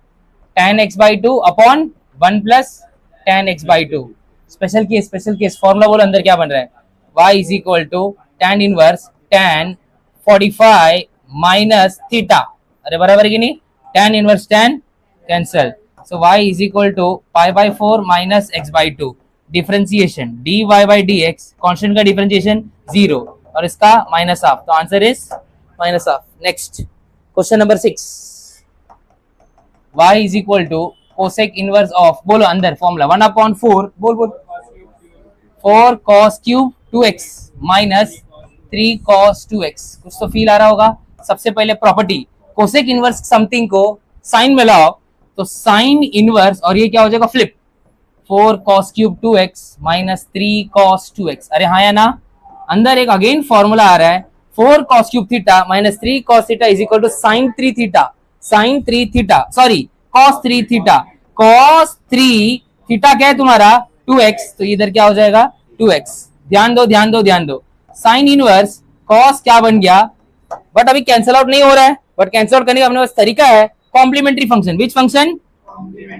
tan x by 2 upon 1 plus tan x by 2 special case formula बोलो अंदर क्या बन रहा है y is equal to tan inverse tan 45 minus theta अरे बराबर है कि नहीं tan inverse tan cancel so y is equal to π/4 minus x by 2 differentiation dy by dx constant का डिफरेंशिएशन 0 और इसका माइनस हाफ तो answer is minus half next question number 6 y is equal to cosec inverse of बोलो अंदर formula 1/4 बोल 4 cos cube 2x minus 3 cos 2x कुछ तो feel आ रहा होगा सबसे पहले प्रॉपर्टी कोसेक इनवर्स समथिंग को साइन में लाओ तो साइन इनवर्स और ये क्या हो जाएगा flip 4 cos cube 2x minus 3 cos 2x अरे हाँ या ना अंदर एक अगेन फॉर्मूला आ रहा है 4 cos cube theta minus 3 cos theta is equal to sine 3 theta sorry cos 3 theta cos 3 theta क्या है तुम्हारा 2x तो इधर क्या हो जाएगा 2x ध्यान दो साइन इनवर्स cos क्या बन गया बट अभी कैंसल आउट नहीं हो रहा है बट कैंसल आउट करने का अपने पास तरीका है complementary function which function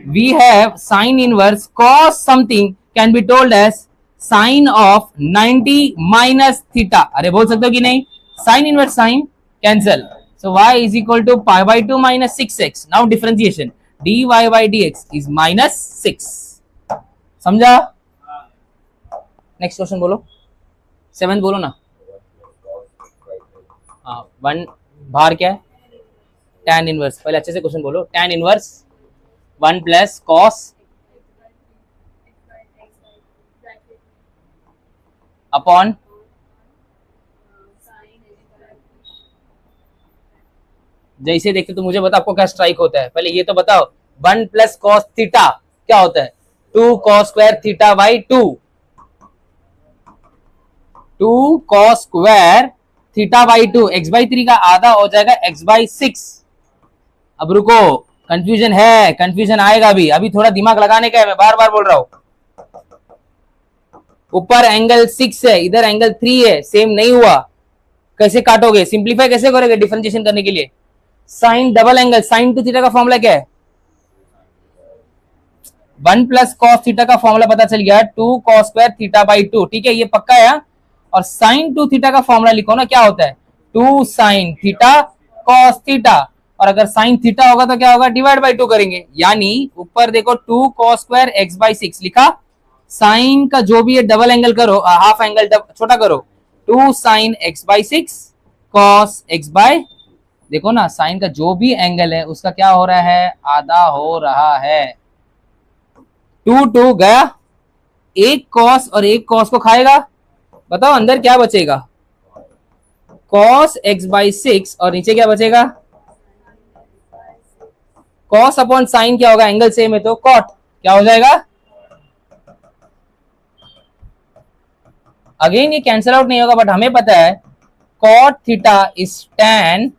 we have sin inverse cos something can be told as sin of 90 minus theta अरे बोल सकते हो कि नहीं sin inverse sin cancel so y is equal to π/2 minus 6x now differentiation dy by dx is minus 6 समझा next question बोलो 7 बोलो ना हाँ 1 बाहर क्या है tan इनवर्स पहले अच्छे से क्वेश्चन बोलो tan inverse 1 plus cos upon जैसे देखते तो मुझे बता आपको क्या स्ट्राइक होता है पहले ये तो बताओ 1 प्लस कॉस थीटा क्या होता है 2 cos square theta by 2 cos square theta by 2 x by 3 का आधा हो जाएगा x बाई 6 अब रुको कंफ्यूजन आएगा अभी थोड़ा दिमाग लगाने का है मैं बार बार बोल रहा हूं ऊपर एंगल 6 है इधर एंगल 3 है सेम नहीं हुआ कैसे काटोगे, सिंप्लीफाई कैसे करोगे डिफरेंशिएशन करने के लिए? Sine double angle, sine two theta का फॉर्मूला क्या है? 1 प्लस कॉस थीटा का फॉर्मूला पता चल गया, 2 कॉस स्क्वायर थीटा बाई 2, ठीक है, ये पक्का है। और साइन टू थीटा का फॉर्मूला लिखो ना, क्या होता है? 2 साइन थीटा कॉस थीटा, और अगर साइन थीटा होगा तो क्या होगा? डिवाइड बाई 2 करेंगे, यानी ऊपर देखो 2 कॉस स्क्वायर एक्स बाई 6 लिखा, साइन का जो भी है डबल एंगल करो, हाफ एंगल छोटा करो, 2 sine x by 6 cos x by, देखो ना साइन का जो भी एंगल है उसका क्या हो रहा है? आधा हो रहा है। 2 गया, एक कॉस और एक कॉस को खाएगा, बताओ अंदर क्या बचेगा? कॉस एक्स बाई 6 और नीचे क्या बचेगा? कॉस अपॉन साइन क्या होगा? एंगल सेम है तो कॉट, क्या हो जाएगा? अगेन ये कैंसिल आउट नहीं होगा, बट हमें पता है cot theta is tan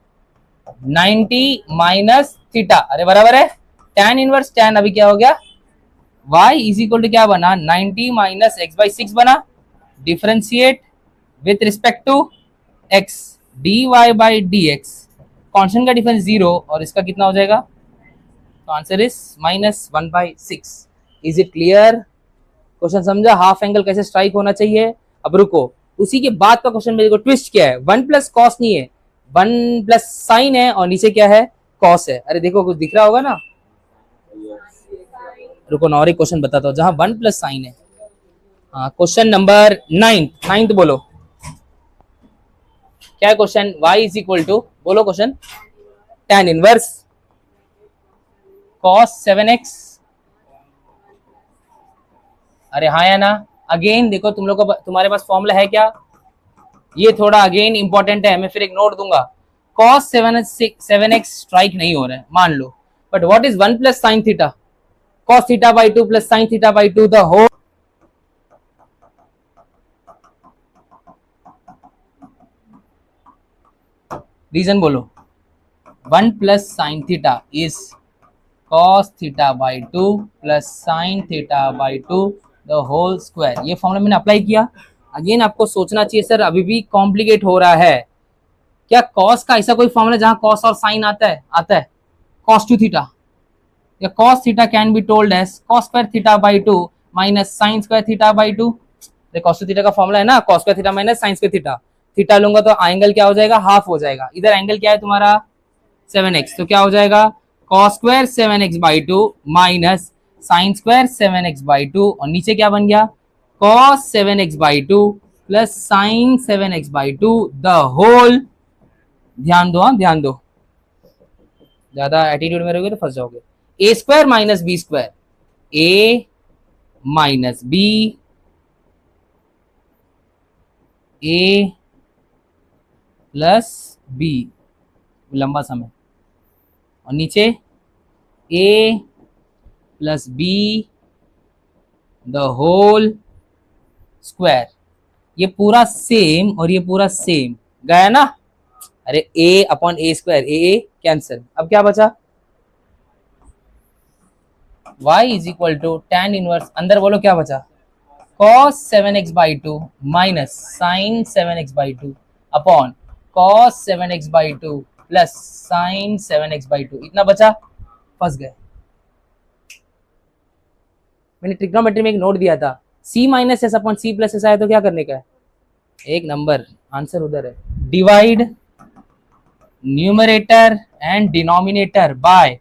90 minus theta, अरे बराबर है tan इनवर्स tan, अभी क्या हो गया? y इज इक्वल टू क्या बना? 90 माइनस एक्स बाई 6 बना, differentiate with respect to x, dy by dx, constant का डिफरेंस 0 और इसका कितना हो जाएगा? तो answer is -1/6। Is it clear? Question समझा? हाफ एंगल कैसे स्ट्राइक होना चाहिए। अब रुको, उसी के बाद का क्वेश्चन में देखो ट्विस्ट क्या है, 1 प्लस कॉस नहीं है, 1 प्लस साइन है और नीचे क्या है? कॉस है। अरे देखो कुछ दिख रहा होगा ना, रुको ना और एक क्वेश्चन बताता हूँ जहां 1 प्लस साइन है। हाँ, क्वेश्चन नंबर 9 बोलो क्या है question? y is equal to, बोलो question, tan inverse cos 7x, अरे हाँ या ना? अगेन देखो तुम लोग को, तुम्हारे पास फॉर्मूला है क्या? ये थोड़ा अगेन इंपॉर्टेंट है, मैं फिर एक नोट दूंगा। cos 7x स्ट्राइक नहीं हो रहा है मान लो, but what is 1 plus sine theta? cos theta by 2 plus sine theta by 2 the whole, reason बोलो। 1 plus sine theta is cos theta by 2 plus sine theta by 2 the whole square. ये formula मैंने apply किया। Again आपको सोचना चाहिए sir अभी भी complicate हो रहा है क्या? cos का ऐसा कोई फॉर्मूला जहां cos और साइन आता है? आता है cos टू थीटा, या cos theta can be told as cos square theta by 2 minus sine square theta by 2। cos two theta का फॉर्मूला है ना, cos square theta minus sine square theta, theta लूंगा तो एंगल क्या हो जाएगा? Half हो जाएगा। इधर एंगल क्या है तुम्हारा? 7x, तो क्या हो जाएगा? cos square 7x by 2 minus sine square 7x by 2, और नीचे क्या बन गया? cos 7x by 2 plus sine 7x by 2 the whole, ध्यान दो, हाँ ध्यान दो, ज्यादा एटीट्यूड में रहोगे तो फंस जाओगे। A square minus b square, a minus b, a plus b, लंबा समय, और नीचे a plus b the whole square. ये पूरा सेम और ये पूरा सेम गया ना? अरे a upon a square, a cancel, अब क्या बचा? y is equal to tan inverse, अंदर बोलो क्या बचा? cos 7x by 2 minus sine 7x by 2 upon cos 7x by 2 plus sine 7x by 2, इतना बचा। फंस गए। मैंने ट्रिग्नोमेट्री में एक नोट दिया था, c minus s upon c plus s आया तो क्या करने का है? एक नंबर, आंसर उधर है, divide numerator and denominator by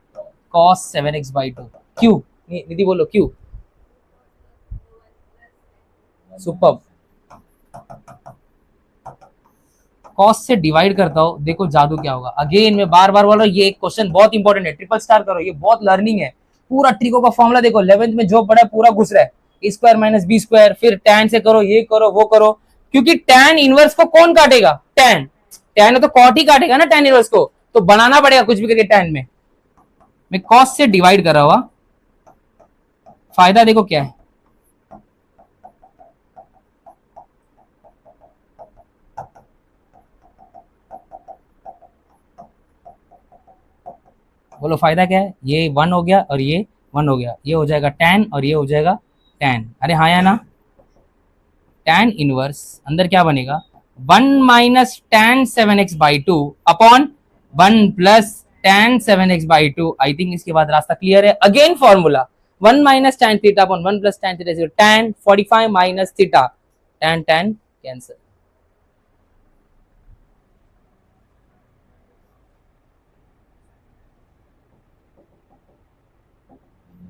cos 7x by 2। क्यों निधि बोलो क्यों? सुपर, cos से डिवाइड करता हूं, देखो जादू क्या होगा। अगेन मैं बार बार बोल रहा हूँ, ये क्वेश्चन बहुत इंपॉर्टेंट है, ट्रिपल स्टार करो, ये बहुत लर्निंग है। पूरा ट्रिको का फॉर्मूला देखो 11th में जो पढ़ा है पूरा घुस रहा है, ए स्क्वायर माइनस बी स्क्वायर, फिर tan से करो, ये करो वो करो, क्योंकि tan इनवर्स को कौन काटेगा? tan है तो कॉट ही काटेगा ना tan इनवर्स को, तो बनाना पड़ेगा कुछ भी करके tan में। मैं cos से डिवाइड कर रहा हुआ, फायदा देखो क्या है, बोलो फायदा क्या है? ये 1 हो गया और ये 1 हो गया, ये हो जाएगा tan और ये हो जाएगा tan, अरे हाँ या ना? tan इनवर्स अंदर क्या बनेगा? 1 minus tan 7x/2 upon 1 plus tan 7x/2। I think इसके बाद रास्ता क्लियर है। Again formula 1 minus tan theta upon 1 plus tan theta, tan 45 minus theta, tan cancer.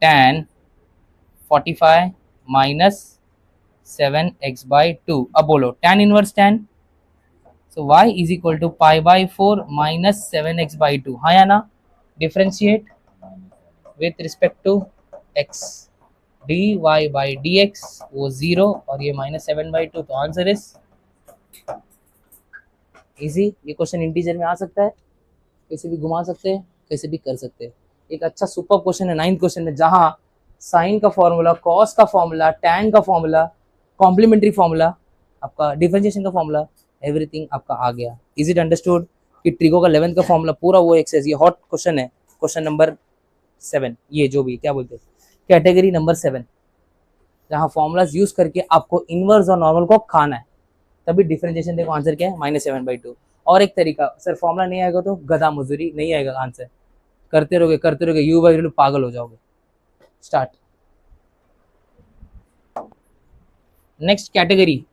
tan 45 minus 7x/2। अब बोलो tan inverse tan, so y is equal to pi by 4 minus 7x/2। हाँ या ना? Differentiate with respect to x, dy by dx वो 0 और ये minus 7/2, तो answer is easy. ये क्वेश्चन इंटीजर में आ सकता है, कैसे भी घुमा सकते हैं, कैसे भी कर सकते हैं। एक अच्छा सुपर क्वेश्चन है 9th क्वेश्चन में, जहां साइन का फॉर्मूला, कॉस का फॉर्मूला, टैन का फॉर्मूला, कॉम्प्लीमेंट्री फॉर्मूला, आपका डिफरेंशिएशन का फॉर्मूला, एवरीथिंग आपका आ गया। इज इट अंडरस्टूड कि ट्रिगो का 11th का फॉर्मूला पूरा वो एक्सेस, ये हॉट क्वेश्चन है, क्वेश्चन नंबर 7, ये जो भी क्या बोलते हैं कैटेगरी नंबर 7, जहां फॉर्मूलाज यूज करके आपको इनवर्स और नॉर्मल को खाना है, तभी डिफरेंशिएशन। देखो आंसर क्या है, -7/2। और एक तरीका, सर फॉर्मूला नहीं आएगा तो गधा मजदूरी, नहीं आएगा आंसर, करते रहोगे यू बाई पागल हो जाओगे। Start. Next category,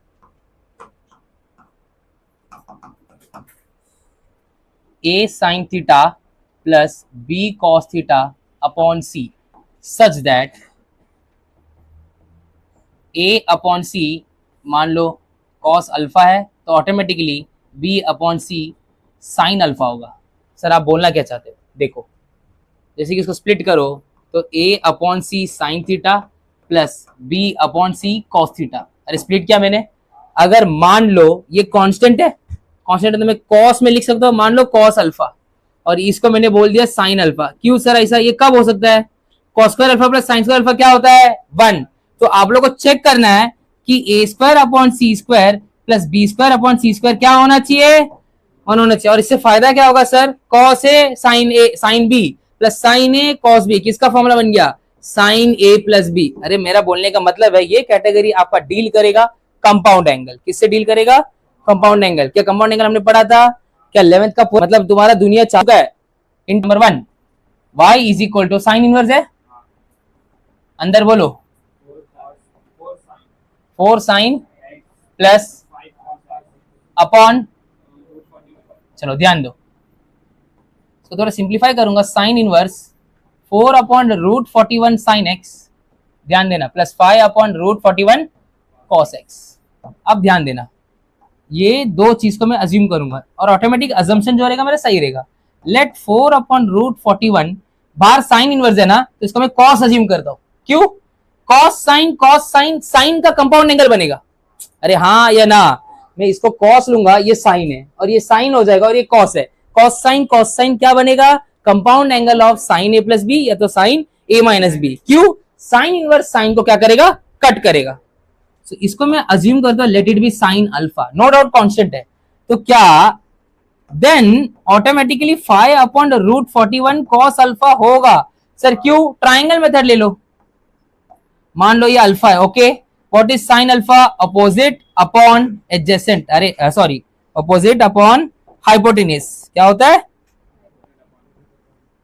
a sin theta plus b cos theta upon c such that a upon c मान लो cos अल्फा है तो automatically b upon c sin alpha होगा। सर आप बोलना क्या चाहते हो? देखो जैसे कि इसको स्प्लिट करो तो a upon c sin theta plus b upon c cos theta. अरे स्प्लिट क्या मैंने, अगर मान लो ये कांस्टेंट है, कांस्टेंट तो मैं cos में लिख सकता हूँ, मान लो cos अल्फा, और इसको मैंने बोल दिया sin अल्फा। क्यों सर ऐसा? ये कब हो सकता है? cos square alpha plus sin square alpha क्या होता है? 1। तो आप लोग को चेक करना है कि a square upon c square plus b square upon c square क्या होना चाहिए? 1 होना चाहिए। और इससे फायदा क्या होगा sir? cos a sin b plus sin a cos b, किसका फॉर्मूला बन गया? sin a plus b। अरे मेरा बोलने का मतलब है ये कैटेगरी आपका डील करेगा कंपाउंड एंगल। किससे डील करेगा? Compound angle. क्या कंपाउंड एंगल हमने पढ़ा था क्या 11th का? मतलब तुम्हारा दुनिया चाहता है। In number 1 y is equal to sine inverse है, अंदर बोलो 4 साइन प्लस अपॉन, चलो ध्यान दो, तो थोड़ा सिंप्लीफाई करूंगा, sine inverse 4 upon root 41 sine x, ध्यान देना, plus 5 upon root 41 cos x. अब ध्यान देना, ये दो चीज को मैं अज्यूम करूंगा और ऑटोमेटिक अजम्पशन जो रहेगा मेरा सही रहेगा। लेट 4 अपॉन रूट 41, बाहर साइन इनवर्स है ना, तो इसको मैं कॉस अज्यूम करता हूं। क्यों? कॉस साइन, साइन का कंपाउंड एंगल बनेगा। अरे हाँ या ना? मैं इसको कॉस लूंगा, ये साइन है और ये साइन हो जाएगा और ये कॉस है। कॉस साइन क्या बनेगा? Compound angle of sine a plus b या तो साइन ए माइनस बी। क्यों? साइन इनवर्स साइन को क्या करेगा? कट करेगा। तो इसको मैं अज्यूम करता हूं let it be sine alpha, no doubt constant है। तो क्या then automatically 5 upon root 41 cos alpha होगा? सर क्यों? ट्राइंगल मेथड ले लो, मान लो ये अल्फा है, okay. What is sine alpha? Opposite upon adjacent, अरे सॉरी अपोजिट अपॉन हाइपोटेन्यूज, क्या होता है?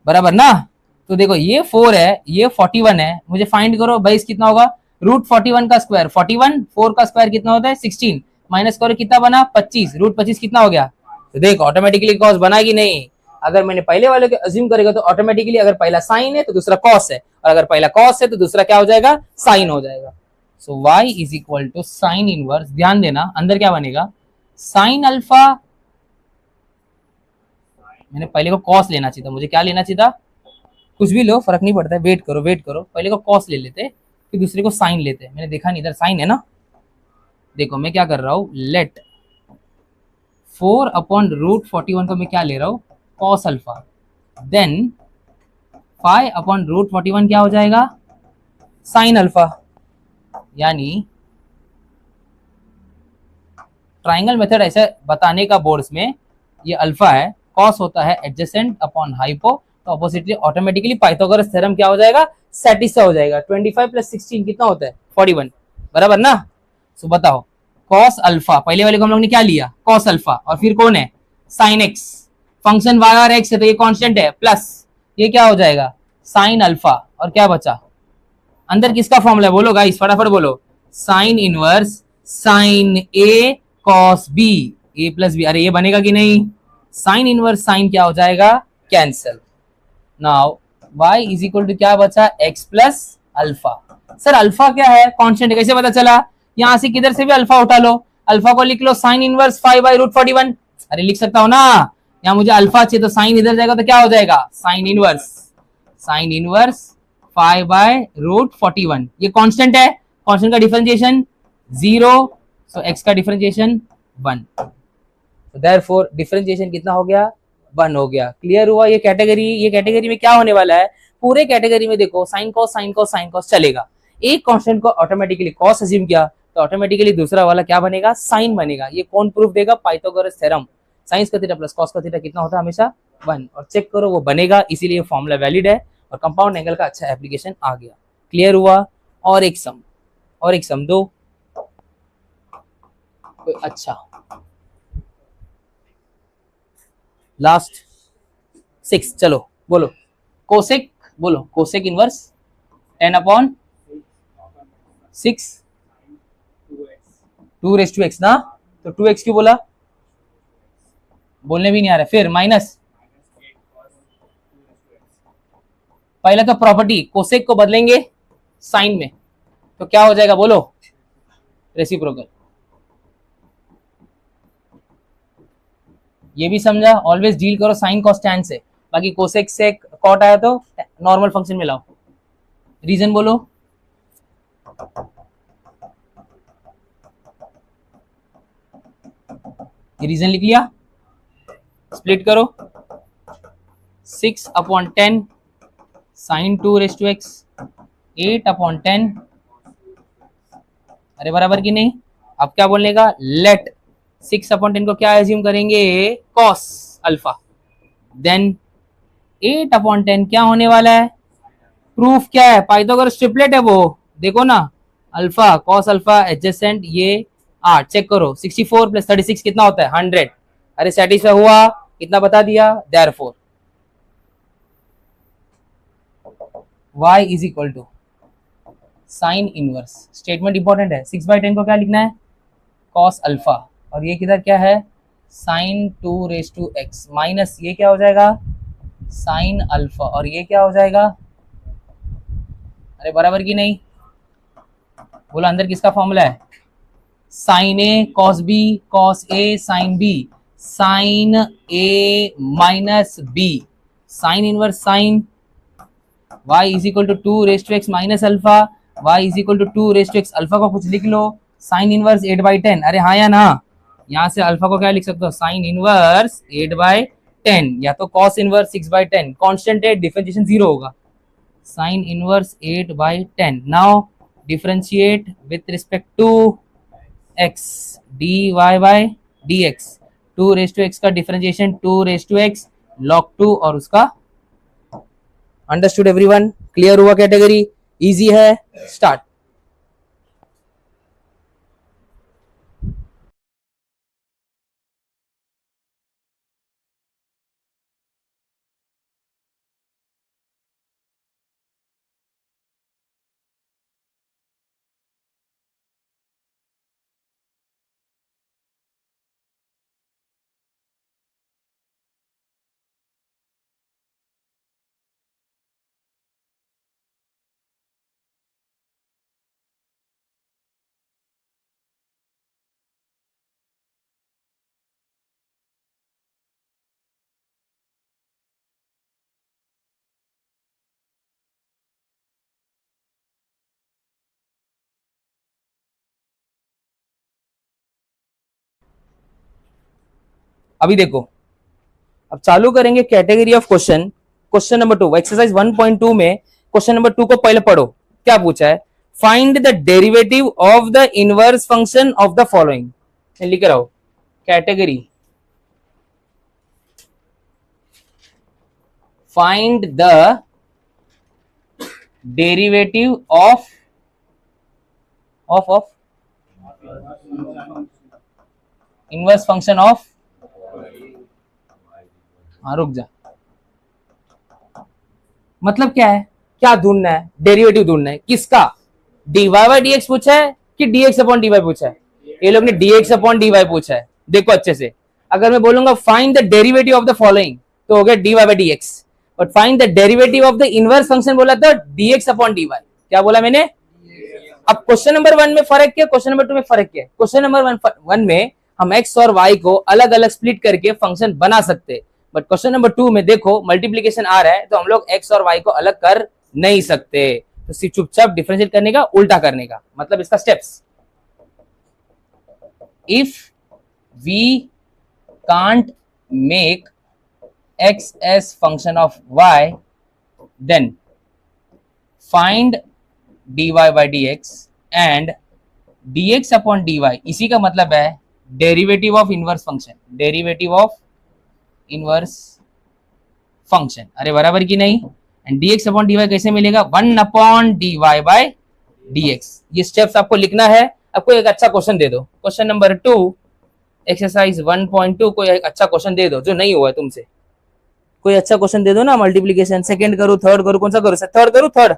बराबर ना? तो देखो ये 4 है, ये 41 है, मुझे फाइंड करो भाई कितना होगा? रूट 41 का स्क्वायर 41, 4 का स्क्वायर कितना होता है? 16, माइनस करो कितना बना? 25, रूट 25 कितना हो गया? तो देखो ऑटोमेटिकली कॉस बना कि नहीं? अगर मैंने पहले वाले को अज्यूम करेगा तो ऑटोमेटिकली अगर पहला साइन है तो दूसरा कॉस है, और अगर पहला कॉस है तो दूसरा क्या हो जाएगा? साइन हो जाएगा। So y is equal to sine inverse, ध्यान देना अंदर क्या बनेगा? साइन अल्फा, मैंने पहले को कॉस लेना चाहिए था, मुझे क्या लेना चाहिए था? कुछ भी लो फर्क नहीं पड़ता है, वेट करो, पहले को कॉस ले लेते फिर दूसरे को साइन लेते। मैंने देखा नहीं, इधर साइन है ना। देखो मैं क्या कर रहा हूं, लेट 4 अपॉन रूट 41 को मैं क्या ले रहा हूं? Cos alpha, then 5 upon root 41 क्या हो जाएगा? Sine alpha. यानी ट्राइंगल मेथड ऐसे बताने का बोर्ड्स में, ये अल्फा है, कॉस होता है एडजेसेंट अपॉन हाइपो, तो ऑपोजिटली ऑटोमेटिकली पाइथागोरस थ्योरम क्या हो जाएगा? सेटिस्फाई हो जाएगा। 25 प्लस 16 कितना होता है? 41, बराबर ना? सो बताओ कॉस अल्फा, पहले वाले को हम लोग ने क्या लिया, कॉस अल्फा, और फिर कौन है, साइन एक्स, फंक्शन वाई और एक्स है तो ये कांस्टेंट है, प्लस ये क्या हो जाएगा, साइन अल्फा, और क्या बचा अंदर, किसका फॉर्मूला है बोलो गाइस, फटाफट बोलो, sign inverse sign a cos B, a plus B, अरे ये बनेगा कि नहीं, साइन इनवर्स साइन क्या हो जाएगा, cancel. Now y is equal to क्या बचा, x plus alpha. Sir alpha क्या है, कांस्टेंट है, कैसे पता चला, यहां से किधर से भी अल्फा उठा लो, अल्फा को लिख लो साइन इनवर्स 5/√41, अरे लिख सकता हूं ना, यहाँ मुझे अल्फा चाहिए तो साइन इधर जाएगा तो क्या हो जाएगा, साइन इनवर्स 5/√41, ये कांस्टेंट है, कांस्टेंट का डिफरेंशिएशन 0, सो x का डिफरेंशिएशन 1, देयरफॉर डिफरेंशिएशन कितना हो गया, 1 हो गया। क्लियर हुआ, ये कैटेगरी में क्या होने वाला है, पूरे कैटेगरी में देखो साइन कॉस चलेगा, एक कांस्टेंट को ऑटोमेटिकली कॉस अज्यूम किया तो ऑटोमेटिकली दूसरा वाला क्या बनेगा, साइन बनेगा। ये कौन प्रूफ देगा, पाइथागोरस थ्योरम, साइंस का थीटा प्लस कॉस का थीटा कितना होता है, हमेशा 1, और चेक करो वो बनेगा, इसीलिए फॉर्मूला वैलिड है और कंपाउंड एंगल का अच्छा एप्लीकेशन आ गया। क्लियर हुआ, और एक सम दो, अच्छा लास्ट 6, चलो बोलो कोसेक, बोलो कोसेक इनवर्स 10/6 2x ना, तो 2x क्यों बोला, बोलने भी नहीं आ रहा, फिर माइनस, पहले तो प्रॉपर्टी कोसेक को बदलेंगे साइन में तो क्या हो जाएगा बोलो, रेसिप्रोकल, ये भी समझा, ऑलवेज डील करो साइन कॉस टैन से, बाकी कोसेक से कॉट आया तो नॉर्मल फंक्शन में लाओ, रीजन बोलो, ये रीजन लिख लिया, स्प्लिट करो 6/10 साइन 2x 8/10, अरे बराबर की नहीं, अब क्या बोलने का, लेट 6/10 को क्या एज्यूम करेंगे, कॉस अल्फा, देन 8/10 क्या होने वाला है, प्रूफ क्या है, पाइथागोरस ट्रिपलेट है वो, देखो ना, अल्फा कॉस अल्फा एडजेसेंट, ये 8, चेक करो 64 + 36 कितना होता है, 100, अरे सेटिस्फाई हुआ, कितना बता दिया, therefore y is equal to sine inverse, statement important है, 6/10 को क्या लिखना है, कॉस अल्फा, और ये किधर क्या है, साइन 2x माइनस ये क्या हो जाएगा, साइन अल्फा, और ये क्या हो जाएगा, अरे बराबर की नहीं, बोला अंदर किसका फॉर्मूला है, sine a cos b cos a sine b, sine a minus b, sine inverse sine y is equal to 2x minus alpha, y is equal to 2x, alpha को कुछ लिख लो, साइन इनवर्स 8/10, अरे हाँ या ना, यहाँ से अल्फा को क्या लिख सकते हो, साइन इनवर्स 8/10, या तो कॉस इनवर्स 6/10, कांस्टेंट है, डिफरेंशिएशन 0 होगा, sine inverse 8/10, now differentiate with respect to x, dy/dx, 2x का डिफरेंशिएशन 2x log 2, और उसका अंडरस्टूड एवरीवन, क्लियर हुआ, कैटेगरी इजी है, स्टार्ट। अभी देखो, अब चालू करेंगे category of question, question number 2 exercise 1.2 में क्वेश्चन नंबर 2 को पहले पढ़ो, क्या पूछा है, find the derivative of the inverse function of the following, लिख रहा हूं, category find the derivative of inverse function of, हाँ रुक जा, मतलब क्या है, क्या ढूंढना है, डेरिवेटिव ढूंढना है किसका, dy बाई डी एक्स पूछा है कि dx अपॉन dy पूछा है, ये लोग ने dx अपॉन dy पूछा है। देखो अच्छे से, अगर मैं बोलूंगा find the derivative of the following तो हो गया dy by d x, but find the derivative of the inverse function बोला था dx अपॉन dy, क्या बोला मैंने। अब क्वेश्चन नंबर 1 में फर्क क्या, क्वेश्चन नंबर 2 में फर्क क्या है, क्वेश्चन नंबर 1 में हम x और y को अलग अलग स्प्लिट करके फंक्शन बना सकते, बट क्वेश्चन नंबर 2 में देखो मल्टीप्लीकेशन आ रहा है तो हम लोग x और y को अलग कर नहीं सकते, तो सिर्फ चुपचाप डिफरेंशिएट करने का, उल्टा करने का, मतलब इसका steps, if we can't make x as function of y then find dy by dx and dx upon dy, इसी का मतलब है derivative of inverse function, derivative of inverse function, अरे बराबर की नहीं, एंड dx अपॉन dy कैसे मिलेगा, 1 अपॉन dy बाय dx, ये स्टेप्स आपको लिखना है। आपको एक अच्छा क्वेश्चन दे दो, क्वेश्चन नंबर 2 एक्सरसाइज 1.2, कोई एक अच्छा क्वेश्चन दे दो जो नहीं हुआ है तुमसे, कोई अच्छा क्वेश्चन दे दो ना, मल्टीप्लीकेशन सेकंड करूं थर्ड करूं, कौन सा करूं, थर्ड करूं, third,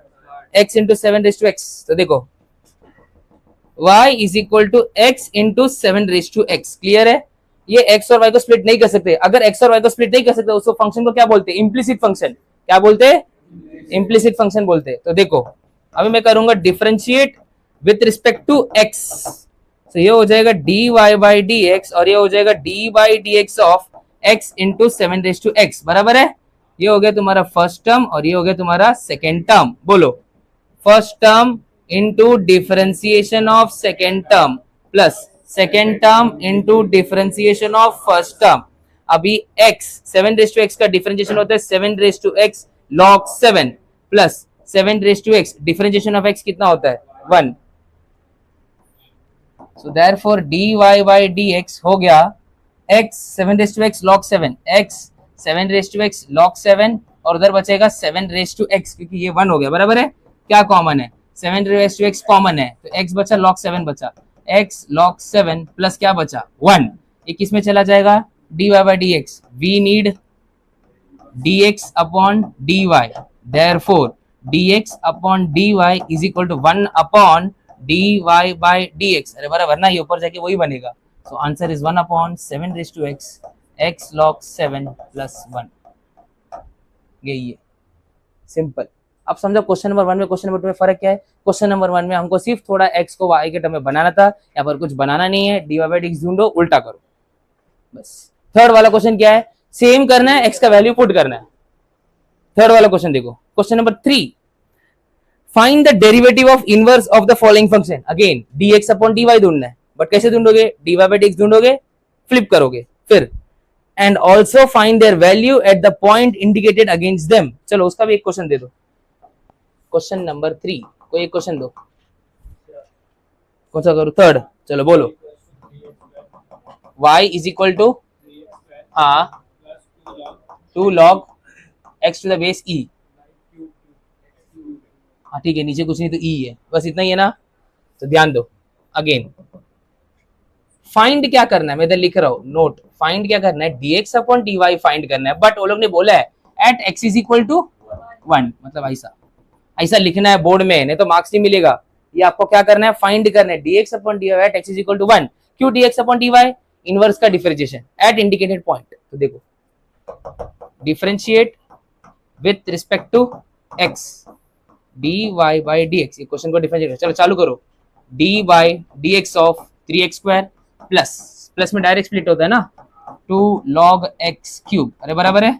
x into 7 raise to x, तो देखो y is equal to x into 7 raise to x, clear है, ये x और y को स्प्लिट नहीं कर सकते, अगर x और y को स्प्लिट नहीं कर सकते उसको फंक्शन को क्या बोलते हैं, इम्प्लिसिट फंक्शन, क्या बोलते हैं, इम्प्लिसिट फंक्शन बोलते हैं। तो देखो अभी मैं करूंगा differentiate with respect to x, तो ये हो जाएगा dy बाई dx और ये हो जाएगा d by dx of x into 7 raise to x, बराबर है, ये हो गया तुम्हारा फर्स्ट टर्म और ये हो गया तुम्हारा सेकेंड टर्म, बोलो first term into differentiation of second term plus second term into differentiation of first term, अभी x 7 रेज टू x का डिफरेंशिएशन होता है 7 raise to x log 7 plus 7 raise to x, differentiation of x कितना होता है 1, so therefore dy by dx हो गया x 7 raise to x log 7, x 7 raise to x log 7 और उधर बचेगा 7 रेज टू x, क्योंकि ये 1 हो गया, बराबर है, क्या कॉमन है 7 रेज टू x कॉमन है, तो x बचा log 7 बचा, x log 7 प्लस क्या बचा 1, ये किस में चला जाएगा dy by dx, we need dx upon dy, therefore dx upon dy is equal to 1 upon dy by dx, अरे बराबर ना, ये ऊपर जाके वही बनेगा, so answer is 1 upon 7 raised to x, x log 7 plus 1, यही है, सिंपल। अब समझो क्वेश्चन नंबर 1 में क्वेश्चन नंबर 2 में फर्क क्या है, क्वेश्चन नंबर 1 में हमको सिर्फ थोड़ा x को y के टर्म में बनाना था, यहाँ पर कुछ बनाना नहीं है, dy by dx ढूंढो, उल्टा करो बस। थर्ड वाला क्वेश्चन क्या है, सेम करना है, x का वैल्यू पुट करना है। थर्ड वाला क्वेश्चन देखो, question number 3, find the derivative of inverse of the following function, again dx upon dy ढूंढना है, बट कैसे ढूंढोगे, dy by dx ढूंढोगे, फ्लिप करोगे, फिर and also find their value at the point indicated against them. चलो उसका भी एक question दे दो, क्वेश्चन नंबर 3, कोई एक क्वेश्चन दो, कौन सा करूं, थर्ड, चलो बोलो, y is equal to 2 log x to the base e, हाँ ठीक है, नीचे कुछ नहीं तो e है, बस इतना ही है ना, तो ध्यान दो, अगेन फाइंड क्या करना है, मैं इधर लिख रहा हूं नोट, फाइंड क्या करना है, dx अपॉन dy फाइंड करना है, बट वो लोग ने बोला है at x is equal to 1, मतलब ऐसा ऐसा लिखना है बोर्ड में, नहीं तो मार्क्स नहीं मिलेगा, ये आपको क्या करना है, फाइंड करना है dx upon dy at x is equal to 1, क्यों dx अपॉन dy, इनवर्स का डिफरेंशिएशन एट इंडिकेटेड पॉइंट, तो देखो differentiate with respect to x dy by dx, ये क्वेश्चन को डिफरेंशिएट, चलो चालू करो, d by dx of 3x square plus plus में डायरेक्ट स्प्लिट होता है ना, 2 log x क्यूब, अरे बराबर है,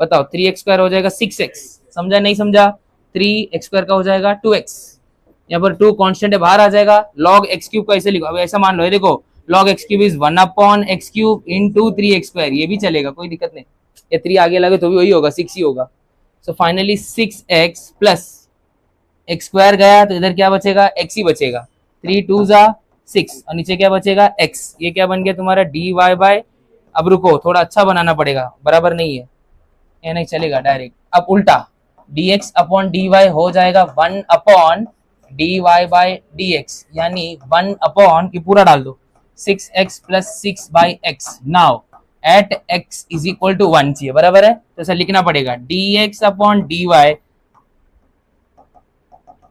बताओ 3x स्क्वायर हो जाएगा 6x, समझा नहीं समझा, 3x स्क्वायर का हो जाएगा 2x, यहाँ पर 2 कांस्टेंट है बाहर आ जाएगा, log x क्यूब को ऐसे लिखो, अब ऐसा मान लो, ये देखो log x cube is 1 upon x cube into 3x square, ये भी चलेगा, कोई दिक्कत नहीं, ये 3 आगे लगे तो भी वही होगा, 6 ही होगा, so finally 6x plus x square गया तो इधर क्या बचेगा, x ही बचेगा, 3 2 जा 6 और नीचे क्या बचेगा x, ये क्या बन गया तुम्हारा dy बाय, अब रुको थोड़ा अच्छा बनाना पड़ेगा, बराबर नहीं है, ये नहीं चलेगा डायरेक्ट, अब उल्टा dx अपॉन dy हो जाएगा 1 upon d y by d x, यानी 1 अपॉन, ये पूरा डाल दो, 6x plus 6 by x. Now at x is equal to 1 चाहिए, बराबर है, तो ऐसा लिखना पड़ेगा dx अपॉन dy,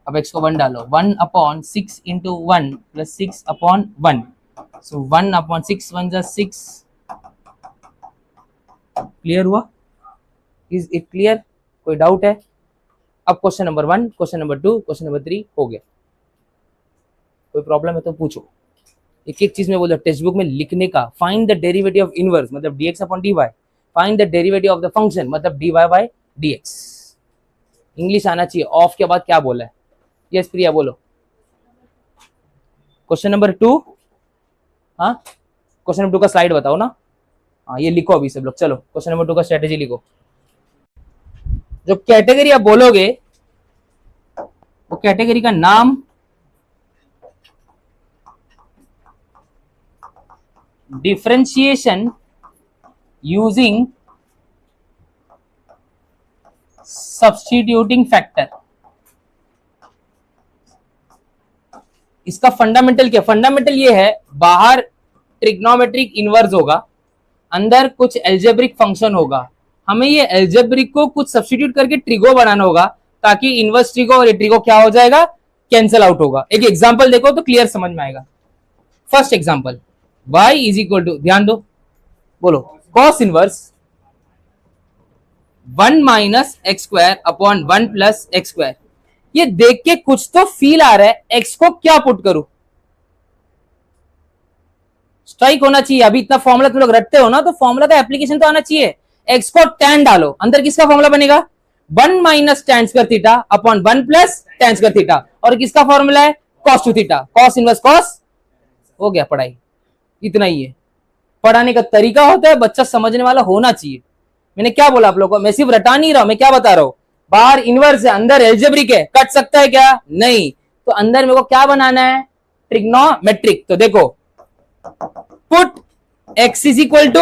अब x को 1 डालो, 1 upon 6 into 1 plus 6 upon 1, so 1 upon 6 1 जा 6। क्लियर हुआ? Is it clear? कोई डाउट है? अब question number 1, question number 2, question number 3 हो गया। कोई प्रॉब्लम है तो पूछो। एक एक चीज में बोला टेक्स्ट बुक में लिखने का, find the derivative of inverse मतलब dx upon dy, find the derivative of the function मतलब dy बाय dx। इंग्लिश आना चाहिए। ऑफ के बाद क्या बोला है? यस प्रिया बोलो। क्वेश्चन नंबर 2, हाँ क्वेश्चन नंबर 2 का स्लाइड बताओ ना। हाँ ये लिखो अभी सब लोग, चलो क्वेश्चन नंबर 2 का स्ट्रेटेजी लिखो। जो कैटेगरी आप बोलोगे वो कैटेगरी का नाम, डिफरेंशिएशन यूजिंग सब्स्टिट्यूटिंग फैक्टर। इसका फंडामेंटल क्या? फंडामेंटल ये है, बाहर ट्रिग्नोमेट्रिक इनवर्स होगा, अंदर कुछ एल्जेब्रिक फंक्शन होगा, हमें ये एल्जेब्रिक को कुछ सब्स्टिट्यूट करके ट्रिगो बनाना होगा, ताकि इनवर्स ट्रिगो और ये ट्रिगो क्या हो जाएगा? कैंसिल आउट होगा। एक एग्जांपल देखो तो क्लियर समझ में आएगा। First example, y is equal to, ध्यान दो, बोलो cos inverse 1 minus x square upon 1 plus x square. ये देख के कुछ तो फील आ रहा है, x को क्या पुट करूं? स्ट्राइक होना चाहिए। अभी इतना फॉर्मूला तुम लोग रटते हो ना, तो फॉर्मूला का एप्लीकेशन तो आना चाहिए। x को tan डालो, अंदर किसका फॉर्मूला बनेगा? 1 minus tan square theta upon 1 plus tan square theta, और किसका फॉर्मूला है? cos 2 थीटा, cos इनवर्स cos। हो गया पढ़ाई, इतना ही है। पढ़ाने का तरीका होता है, बच्चा समझने वाला होना चाहिए। मैंने क्या बोला आप लोगों को? मैं सिर्फ रटा नहीं रहा हूं, मैं क्या बता रहा हूं, बाहर इनवर्स है, अंदर एल्जेब्रिक है, कट सकता है क्या? नहीं। तो अंदर मेरे को क्या बनाना है? ट्रिग्नोमेट्रिक। तो देखो, put x is equal to,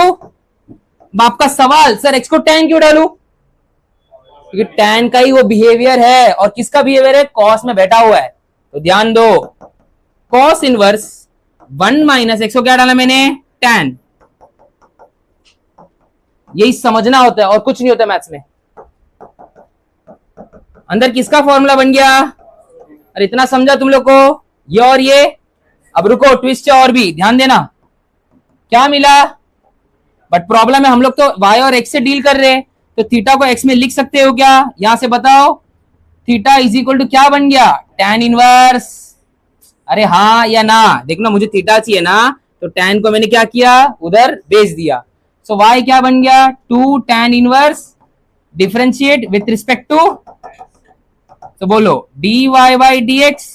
आपका सवाल सर x को tan क्यों डालू? क्योंकि tan का ही वो बिहेवियर है, और किसका बिहेवियर है? cos में बैठा हुआ है। तो ध्यान दो, cos इनवर्स 1 माइनस एक्स को क्या डाला मैंने? tan। यही समझना होता है और कुछ नहीं होता मैथ्स में। अंदर किसका फॉर्मूला बन गया? अरे इतना समझा तुम लोग को? ये और ये। अब रुको, ट्विस्ट है और भी, ध्यान देना। क्या मिला? बट प्रॉब्लम है, हम लोग तो y और x से डील कर रहे हैं, तो थीटा को x में लिख सकते हो क्या? यहां से बताओ, थीटा इज इक्वल टू क्या बन गया? tan inverse. अरे हाँ या ना? देखना, मुझे थीटा चाहिए ना, तो tan को मैंने क्या किया? उधर भेज दिया। सो y क्या बन गया? 2 tan inverse, differentiate with respect to, तो बोलो dy बाई dx,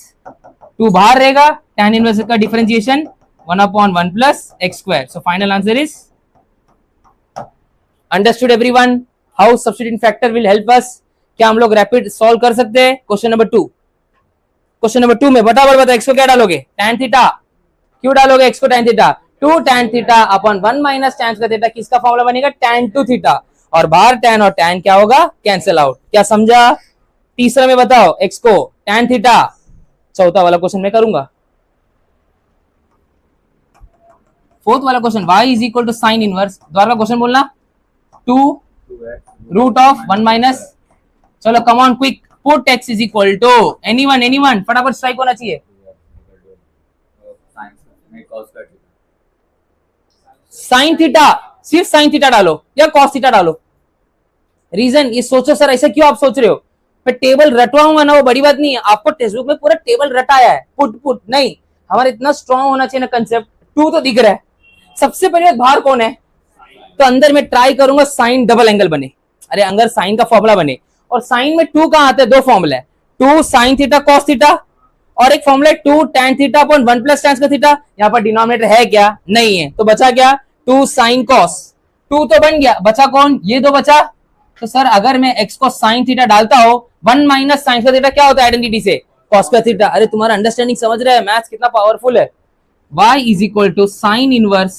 2 बाहर रहेगा, tan इनवर्स का differentiation 1 upon 1 plus x square. So final answer is, understood everyone how substituting factor will help us? क्या हम लोग रैपिड सॉल्व कर सकते हैं? क्वेश्चन नंबर 2, क्वेश्चन नंबर 2 में फटाफट बताओ, x को क्या डालोगे? tan theta. क्यों डालोगे x को tan theta? 2 tan theta upon 1 minus tan का थीटा, किसका फॉर्मूला बनेगा? tan 2 थीटा, और बाहर tan और tan क्या होगा? Cancel out. क्या समझा? तीसरा में बताओ, x को tan थीटा। चौथा वाला क्वेश्चन मैं करूंगा। फोर्थ वाला question, y is equal to sine inverse, द्वारा क्वेश्चन बोलना, 2 रूट ऑफ 1 माइनस, चलो come on quick, put x is equal to, anyone फटाफट स्ट्राइक होना चाहिए। साइन थीटा, सिर्फ साइन थीटा डालो या कॉस थीटा डालो। रीजन ये सोचो सर, ऐसा क्यों आप सोच रहे हो? मैं टेबल रटवाऊंगा ना, वो बड़ी बात नहीं है। आपको टेक्स्ट बुक में पूरा टेबल रटाया है, पुट नहीं। हमारा इतना स्ट्रांग होना चाहिए ना कंसेप्ट। 2 तो दिख रहा है, सबसे पहले बाहर कौन है? तो अंदर मैं ट्राई करूंगा साइन डबल एंगल बने, अरे अंदर साइन का फॉर्मूला बने। और साइन में 2 कहां आता है? 2 फॉर्मूला है, 2 साइन थीटा कॉस थीटा, और एक फॉर्मूला है 2 tan theta upon 1 plus tan का थीटा। यहाँ पर डिनोमिनेटर है क्या? नहीं है, तो बचा क्या? 2 साइन कॉस। 2 तो बन गया, बचा कौन? ये 2 बचा। तो सर अगर मैं x को साइन थीटा डालता हो, 1 माइनस साइन का थीटा क्या होता है आइडेंटिटी से? कॉस का थीटा। अरे तुम्हारा अंडरस्टैंडिंग समझ रहे हैं, मैथ्स कितना पावरफुल है। y is equal to sine inverse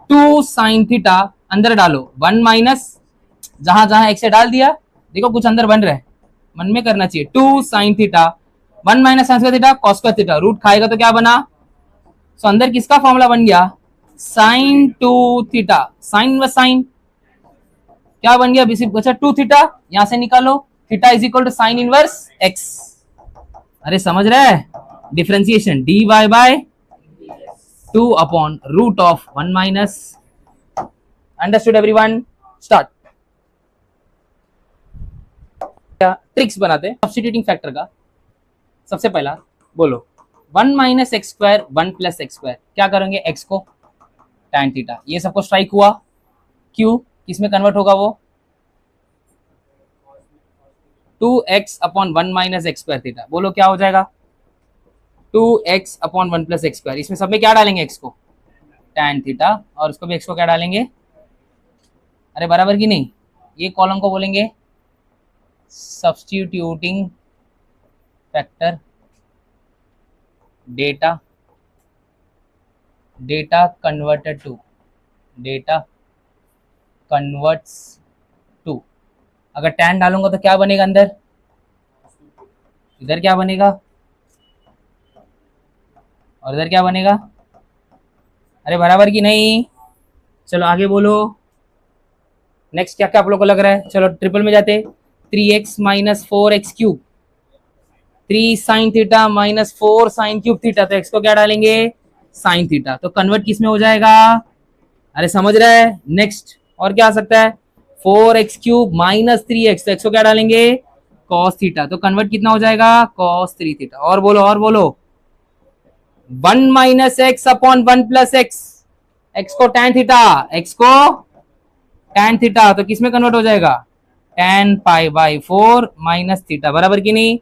2 sine theta, अंदर डालो 1 माइनस, जहां जहां x से डाल दिया, देखो कुछ अंदर बन रहा है, मन में करना चाहिए। 2 sine theta 1 minus sine square theta cos square theta, root खाएगा तो क्या बना, सो अंदर किसका फॉर्मूला बन गया, sine 2 theta, sine inverse sine क्या बन गया, बचा 2 थीटा, यहां से निकालो, theta is equal to sine inverse x. अरे समझ रहे हैं, differentiation dy by 2 upon root of 1 minus. Understood everyone, start. क्या ट्रिक्स बनाते हैं सब्स्टिट्यूटिंग फैक्टर का। सबसे पहला बोलो 1 minus x square 1 plus x square, क्या करेंगे, एक्स को tan थीटा, ये सबको स्ट्राइक हुआ, क्यू किसमें कन्वर्ट होगा वो 2x upon 1 minus x square theta, बोलो क्या हो जाएगा 2x upon 1 plus x square, इसमें सब में क्या डालेंगे, एक्स को tan थीटा, और उसको भी एक्स को क्या डालेंगे, अरे बराबर की नहीं, ये कॉलम को बोलेंगे substituting factor data, data converted to, data converts to, अगर tan डालूंगा तो क्या बनेगा अंदर, इधर क्या बनेगा और इधर क्या बनेगा, अरे बराबर की नहीं, चलो आगे बोलो, नेक्स्ट क्या क्या आप लोग को लग रहा है, चलो ट्रिपल में जाते, 3x minus 4x cube, 3 sine theta minus 4 sine cube theta, तो x को क्या डालेंगे साइन थीटा, तो कन्वर्ट किस में हो जाएगा, अरे समझ रहे हैं, नेक्स्ट और क्या आ सकता है 4x क्यूब माइनस 3x, तो x को क्या डालेंगे cos थीटा, तो कन्वर्ट कितना हो जाएगा cos 3 थीटा, और बोलो 1 minus x upon 1 plus x, x को tan थीटा, एक्स को tan थीटा, तो किस में कन्वर्ट हो जाएगा tan pi by 4 minus theta, बराबर की नहीं,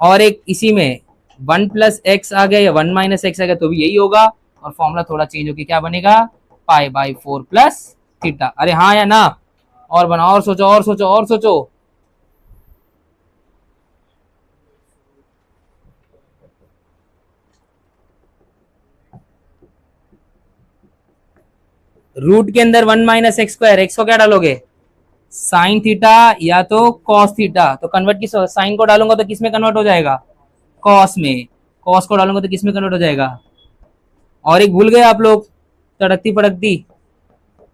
और एक इसी में 1 प्लस एक्स आ गया या 1 माइनस एक्स आ गया तो भी यही होगा, और फॉर्मूला थोड़ा चेंज होकर क्या बनेगा पाई बाई 4 प्लस थीटा, अरे हाँ या ना, और बनाओ, और सोचो और सोचो और सोचो, रूट के अंदर 1 माइनस एक्स स्क्वायर, एक्स को क्या डालोगे साइन थीटा या तो कॉस थीटा, तो कन्वर्ट किस, साइन को डालूंगा तो किस में कन्वर्ट हो जाएगा कॉस में, कॉस को डालूंगा तो किस में कन्वर्ट हो जाएगा, और एक भूल गए आप लोग तड़कती पड़कती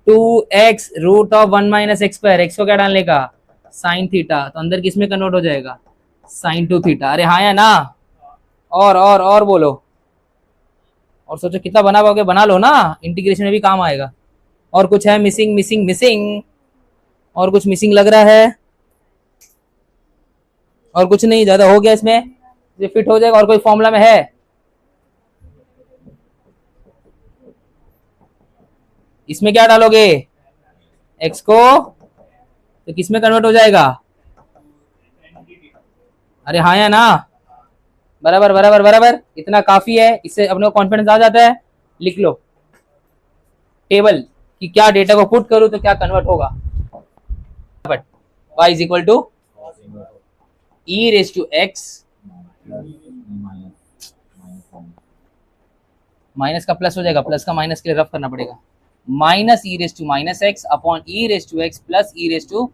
2x root of 1 minus x square, x को क्या डालने का साइन थीटा, तो अंदर किस में कन्वर्ट हो जाएगा साइन 2 थीटा, अरे हाँ या ना, और बोलो, और सोचो कितना बना पाओगे, बना लो ना, इंटीग्रेशन में भी काम आएगा, और कुछ है मिसिंग, और कुछ मिसिंग लग रहा है, और कुछ नहीं, ज्यादा हो गया इसमें, ये फिट हो जाएगा, और कोई फॉर्मूला में है, इसमें क्या डालोगे x को, तो किस में कन्वर्ट हो जाएगा, अरे हाँ या ना, बराबर, इतना काफी है, इससे अपने को कॉन्फिडेंस आ जाता है, लिख लो टेबल कि क्या डेटा को पुट करूं तो क्या कन्वर्ट होगा, but y is equal to e raise to x, minus का प्लस हो जाएगा, प्लस का माइनस के लिए रफ करना पड़ेगा, minus e raise to minus x upon E raise to x plus e raise to,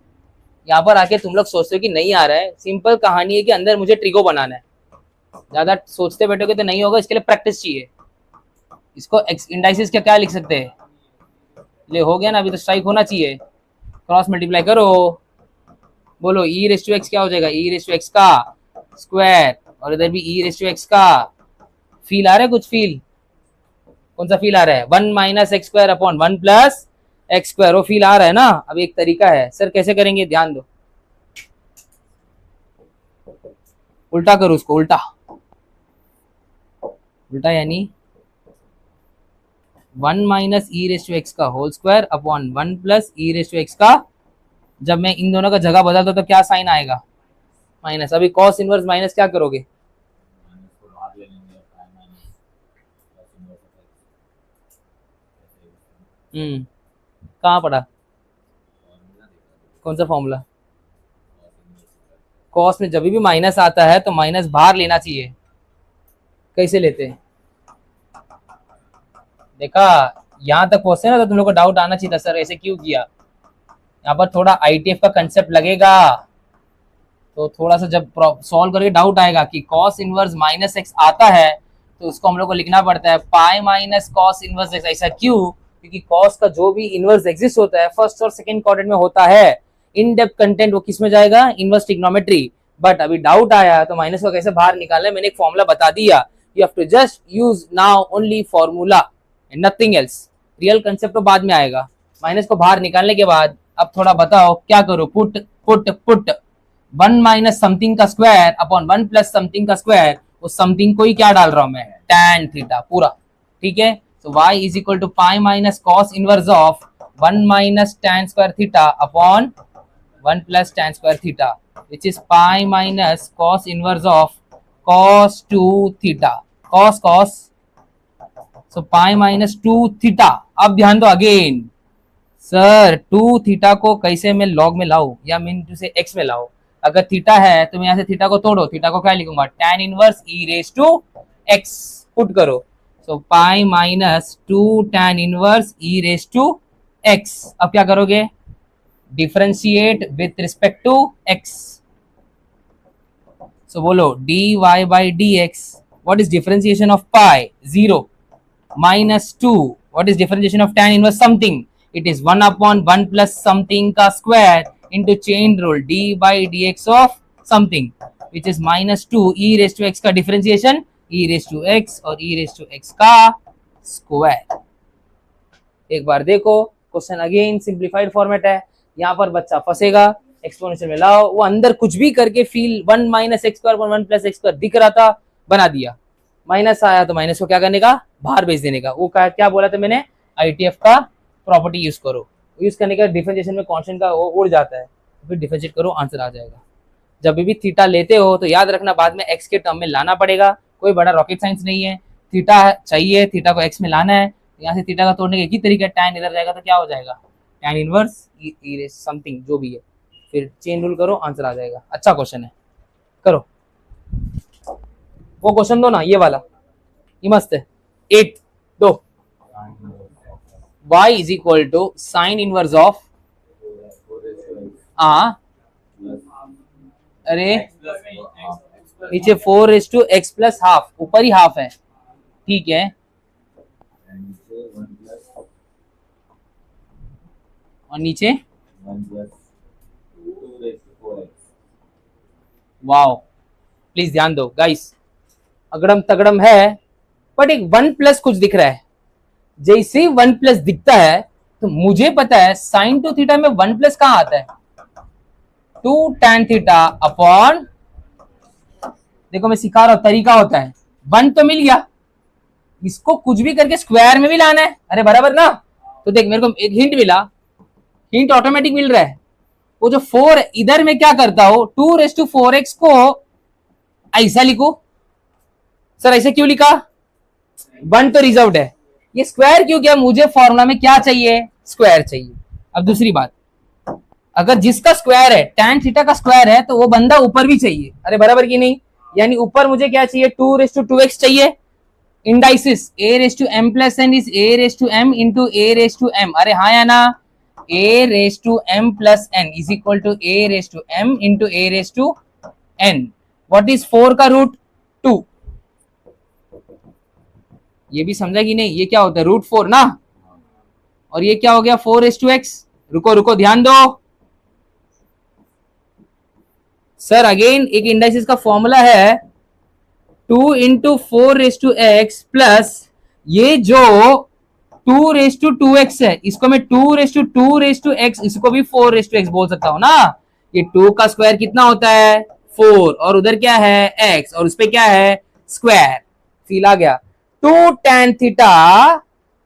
यहाँ पर आके तुम लोग सोचते हो कि नहीं आ रहा है, सिंपल कहानी है कि अंदर मुझे ट्रिगो बनाना है, ज्यादा सोचते बैठोगे तो नहीं होगा, इसके लिए प्रैक्टिस चाहिए, इसको इंडाइसिस क्या लिख सकते हैं, ले हो गया ना, अभी तो स्ट्राइक होना चाहिए, क्रॉस मल्टीप्लाई करो, बोलो ई रेज टू एक्स क्या हो जाएगा, ई रेज टू एक्स का स्क्वायर, और इधर भी ई रेज टू एक्स का, फील आ रहा है कुछ, फील कौन सा फील आ रहा है, 1 minus x square upon 1 plus x square, वो फील आ रहा है ना, अब एक तरीका है, सर कैसे करेंगे ध्यान दो, उल्टा करो उसको, उल्टा यानी 1 minus e raise to x का whole square upon 1 plus e raise to x का, जब मैं इन दोनों का जगह बदल दो तो क्या साइन आएगा माइनस, अभी कॉस इनवर्स माइनस क्या करोगे, कहाँ पढ़ा, कौन सा फॉर्मूला, कॉस में जब भी माइनस आता है तो माइनस बाहर लेना चाहिए, कैसे लेते हैं, देखा यहां तक पहुंचते ना तो तुम लोग को डाउट आना चाहिए था, सर ऐसे क्यों किया, यहाँ पर थोड़ा आईटीएफ का कंसेप्ट लगेगा, तो थोड़ा सा जब सॉल्व करके डाउट आएगा कि cos इनवर्स माइनस एक्स आता है तो उसको हम लोग को लिखना पड़ता है पाई माइनस cos इनवर्स एक्स। ऐसा क्यों? क्योंकि cos का जो भी इनवर्स एग्जिस्ट होता है फर्स्ट और सेकंड क्वाड्रेंट में होता है। इन डेप्थ कंटेंट वो किस में जाएगा? Inverse trigonometry. बट अभी डाउट आया तो माइनस को कैसे बाहर निकालना है मैंने एक फॉर्मूला बता दिया। You have to just use now only formula and nothing else. Real concept तो बाद में आएगा। माइनस को बाहर निकालने के बाद अब थोड़ा बताओ क्या करो? Put put put 1 minus something का स्क्वायर अपॉन 1 प्लस समथिंग का स्क्वायर। उस समथिंग को ही क्या डाल रहा हूं मैं? tan थीटा पूरा। ठीक है, so y is equal to pi minus cos inverse of 1 minus tan square theta upon 1 plus tan square theta which is pi minus cos inverse of cos 2 थीटा। cos so pi minus 2 theta. अब ध्यान दो again sir 2 theta को कैसे मैं log में लाऊं या मीन टू से एक्स में लाऊं? अगर थीटा है तो मैं यहां से थीटा को तोड़ो, थीटा को क्या लिखूंगा? tan inverse e raise to x put करो। So pi minus 2 tan inverse e raise to x। अब क्या करोगे? Differentiate with respect to x। So बोलो dy by dx। What is differentiation of pi? 0 minus 2। What is differentiation of tan inverse something? It is 1 upon 1 plus something का square into chain rule d by dx of something which is minus 2 e raised to x का differentiation e raised to x और e raised to x का square। एक बार देखो question again simplified format है। यहाँ पर बच्चा फंसेगा, एक्सपोनेंशियल में लाओ, वो अंदर कुछ भी करके feel 1 minus x square 1 plus x square दिख रहा था, बना दिया। माइनस आया तो माइनस को क्या करने का? बाहर भेज देने का। वो क्या बोला था मैंने? ITF का प्रॉपर्टी यूज करो। यूज करने का डिफरेंशिएशन में कांस्टेंट का वो उड़ जाता है, फिर डिफरेंशिएट करो आंसर आ जाएगा। जब भी थीटा लेते हो तो याद रखना बाद में एक्स के टर्म में लाना पड़ेगा। कोई बड़ा रॉकेट साइंस नहीं है। थीटा चाहिए, थीटा को एक्स में लाना है, यहाँ से थीटा का तोड़ने का एक ही तरीका है, tan इधर जाएगा तो क्या हो जाएगा? tan इनवर्स e समथिंग जो भी है, फिर चेन रूल करो आंसर आ जाएगा। अच्छा क्वेश्चन है, करो। वो क्वेश्चन दो ना, ये वाला ये मस्त है। 8 दो y is equal to sine inverse of अरे नीचे 4:x प्लस हाफ, ऊपर ही हाफ है, ठीक है। और नीचे वाओ, प्लीज ध्यान दो गाइस, अगड़म तगड़म है बट एक 1 प्लस कुछ दिख रहा है। जैसे 1 प्लस दिखता है तो मुझे पता है साइन 2 थीटा में 1 प्लस कहां आता है? 2 tan थीटा अपॉन, देखो मैं सिखा रहा हूं तरीका होता है। 1 तो मिल गया, इसको कुछ भी करके स्क्वायर में भी लाना है। अरे बराबर ना? तो देख मेरे को एक हिंट मिला, हिंट ऑटोमेटिक मिल रहा है। वो जो 4 इधर में क्या करता हो, 2⁴x को ऐसा लिखो। सर ऐसे क्यों लिखा? 1 तो रिजर्व्ड है, ये स्क्वायर क्यों किया? मुझे फॉर्मूला में क्या चाहिए? स्क्वायर चाहिए। अब दूसरी बात, अगर जिसका स्क्वायर है tan थीटा का स्क्वायर है तो वो बंदा ऊपर भी चाहिए। अरे बराबर की नहीं? यानी ऊपर मुझे क्या चाहिए? 2⁴x चाहिए। Indices a⁻m plus n is a⁻m into a⁻m। अरे हाँ या ना? a⁻m plus n is equal to a⁻m into a⁻n। What is 4 का रूट? 2। ये भी समझा कि नहीं? ये क्या होता है? √4 ना। और ये क्या हो गया? 4:x। रुको रुको ध्यान दो सर, अगेन एक इंडाइसिस का फॉर्मूला है 2 इंटू 4:x प्लस ये जो 2:2x है, इसको मैं 2:2x, इसको भी 4:x बोल सकता हूं ना। ये 2 का स्क्वायर कितना होता है? 4, और उधर क्या है? x, और उस पे क्या है? स्क्वायर। फील आ गया? 2 tan theta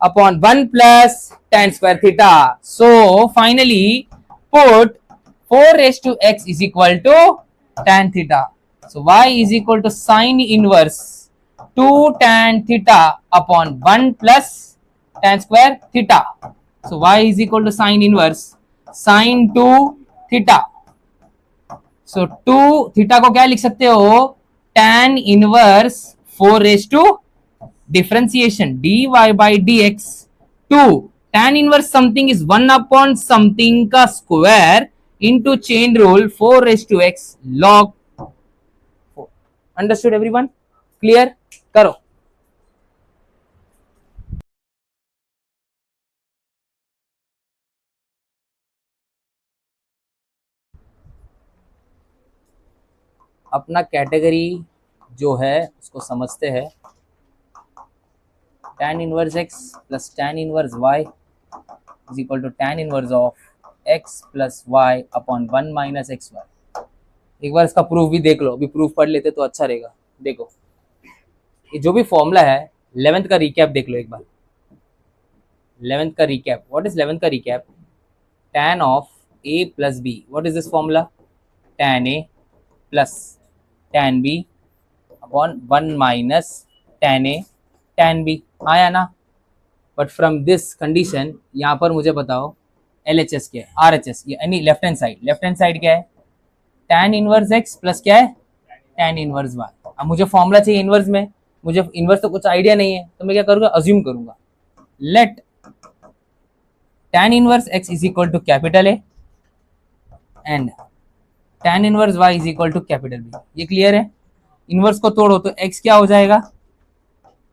upon 1 plus tan square theta. So finally put 4:x is equal to tan theta. So y is equal to sine inverse 2 tan theta upon 1 plus tan square theta. So y is equal to sine inverse sine 2 theta. So 2 theta को क्या लिख सकते हो? tan inverse 4 differentiation dy by dx 2 tan inverse something is 1 upon something का square into chain rule 4 raised to x log 4. Understood everyone? Clear? करो. अपना category जो है उसको समझते हैं. tan inverse x plus tan inverse y is equal to tan inverse of x plus y upon 1 minus xy. एक बार इसका proof भी देख लो, अभी प्रूफ पढ़ लेते तो अच्छा रहेगा. देखो ये जो भी फॉर्मूला है 11th का रिकैप देख लो एक बार. 11th का रिकैप. व्हाट इज 11th का recap? tan of a plus b. What is this formula? tan a plus tan b upon 1 minus tan a tan b. आया ना? बट फ्रॉम दिस कंडीशन यहाँ पर मुझे बताओ LHS क्या है, RHS यानी left hand side. Left hand side क्या है? tan इनवर्स x प्लस क्या है? tan inverse y. अब मुझे फॉर्मूला चाहिए इनवर्स में, मुझे इनवर्स तो कुछ आइडिया नहीं है, तो मैं क्या करूँगा? अज्यूम करूँगा. Let tan inverse x is equal to capital A and tan inverse y is equal to capital B. ये क्लियर है? इनवर्स को तोड़ो तो x क्या हो जाएगा?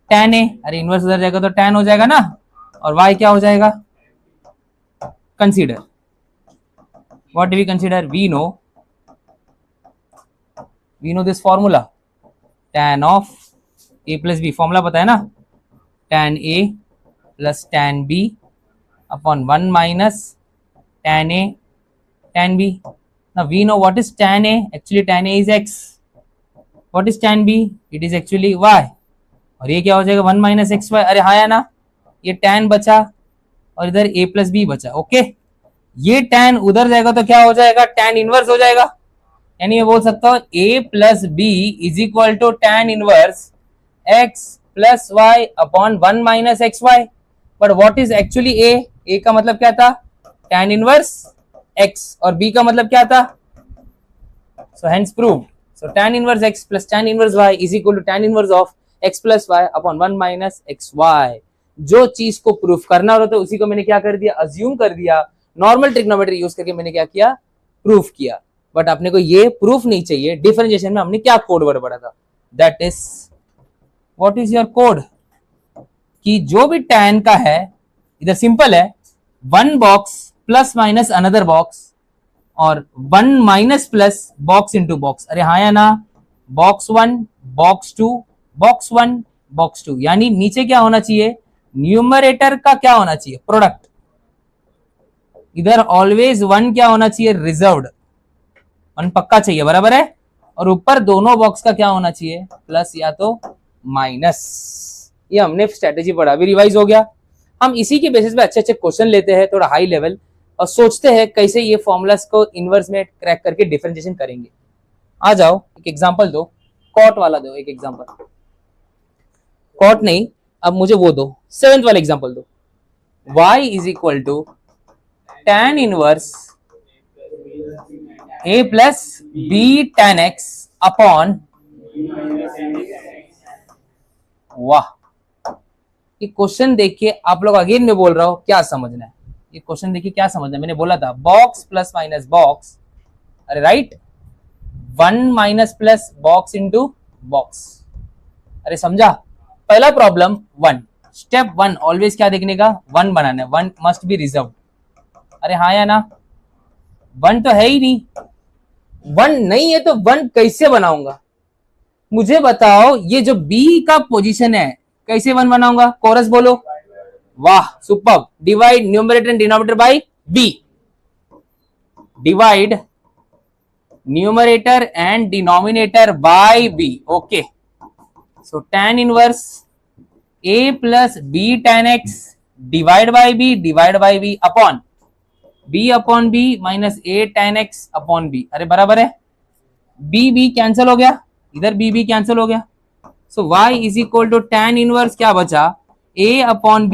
tan A. अरे इनवर्स उधर जाएगा तो tan हो जाएगा ना, और y क्या हो जाएगा? Consider. What do we consider? We know this formula. tan of a plus b. Formula पता है ना? tan A plus tan B upon 1 minus tan A tan B. Now we know what is tan A. Actually tan A is x. What is tan B? It is actually y. और ये क्या हो जाएगा? 1 minus x Y. अरे हाँ या ना? ये tan बचा और इधर a प्लस बी बचा. ओके, ये tan उधर जाएगा तो क्या हो जाएगा? tan इनवर्स हो जाएगा. यानी मैं बोल सकता हूँ a plus b is equal to tan inverse x plus y upon 1 minus x y. But what is actually a? a का मतलब क्या था? tan इनवर्स x और b का मतलब क्या था? So hence proved. So tan inverse x plus tan inverse y is equal to tan inverse of x plus y upon 1 minus x y. जो चीज को प्रूफ करना होता है उसी को मैंने क्या कर दिया? अज्यूम कर दिया. नॉर्मल ट्रिग्नोमेट्री यूज करके मैंने क्या किया? प्रूफ किया. बट अपने को ये प्रूफ नहीं चाहिए. डिफरेंशिएशन में हमने क्या कोड वर्ड पढ़ा था? That is what is your code? कि जो भी tan का है इधर सिंपल है, 1 box plus minus another box और 1 minus plus box into box. अरे हाँ या ना? Box 1 box 2 box 1 box 2. यानी नीचे क्या होना चाहिए? न्यूमरेटर का क्या होना चाहिए? प्रोडक्ट. इधर ऑलवेज 1 क्या होना चाहिए? रिजर्व्ड. 1 पक्का चाहिए, बराबर है. और ऊपर दोनों बॉक्स का क्या होना चाहिए? प्लस या तो माइनस. ये हमने स्ट्रेटेजी पढ़ा, अभी रिवाइज हो गया. हम इसी के बेसिस पे अच्छे अच्छे क्वेश्चन लेते हैं थोड़ा हाई लेवल और सोचते हैं कैसे ये फॉर्मूलास को इनवर्स में क्रैक करके डिफरेंशिएशन करेंगे. आ जाओ एक एग्जांपल दो. कॉट वाला दो एक एग्जांपल. कॉट नहीं, अब मुझे वो दो 7th वाला एग्जांपल दो. y is equal to tan inverse a plus b tan x upon. वाह, ये क्वेश्चन देखिए आप लोग. अगेन मैं बोल रहा हूं क्या समझना है. ये क्वेश्चन देखिए क्या समझना है. मैंने बोला था बॉक्स प्लस माइनस बॉक्स. अरे right, 1 minus plus box into box. अरे समझा? पहला प्रॉब्लम 1. स्टेप 1 ऑलवेज क्या देखने का? 1 बनाना है. 1 मस्ट बी रिजर्व. अरे हाँ या ना? 1 तो है ही नहीं. 1 नहीं है तो 1 कैसे बनाऊंगा? मुझे बताओ. ये जो b का पोजीशन है कैसे 1 बनाऊंगा? कोरस बोलो. वाह, superb. Divide numerator and denominator by b. Divide numerator and denominator by b. Okay, so tan inverse a plus b tan x divide by b upon b minus a tan x upon b. अरे बराबर है. b cancel हो गया, इधर b cancel हो गया. so y is equal to tan inverse क्या बचा? a upon b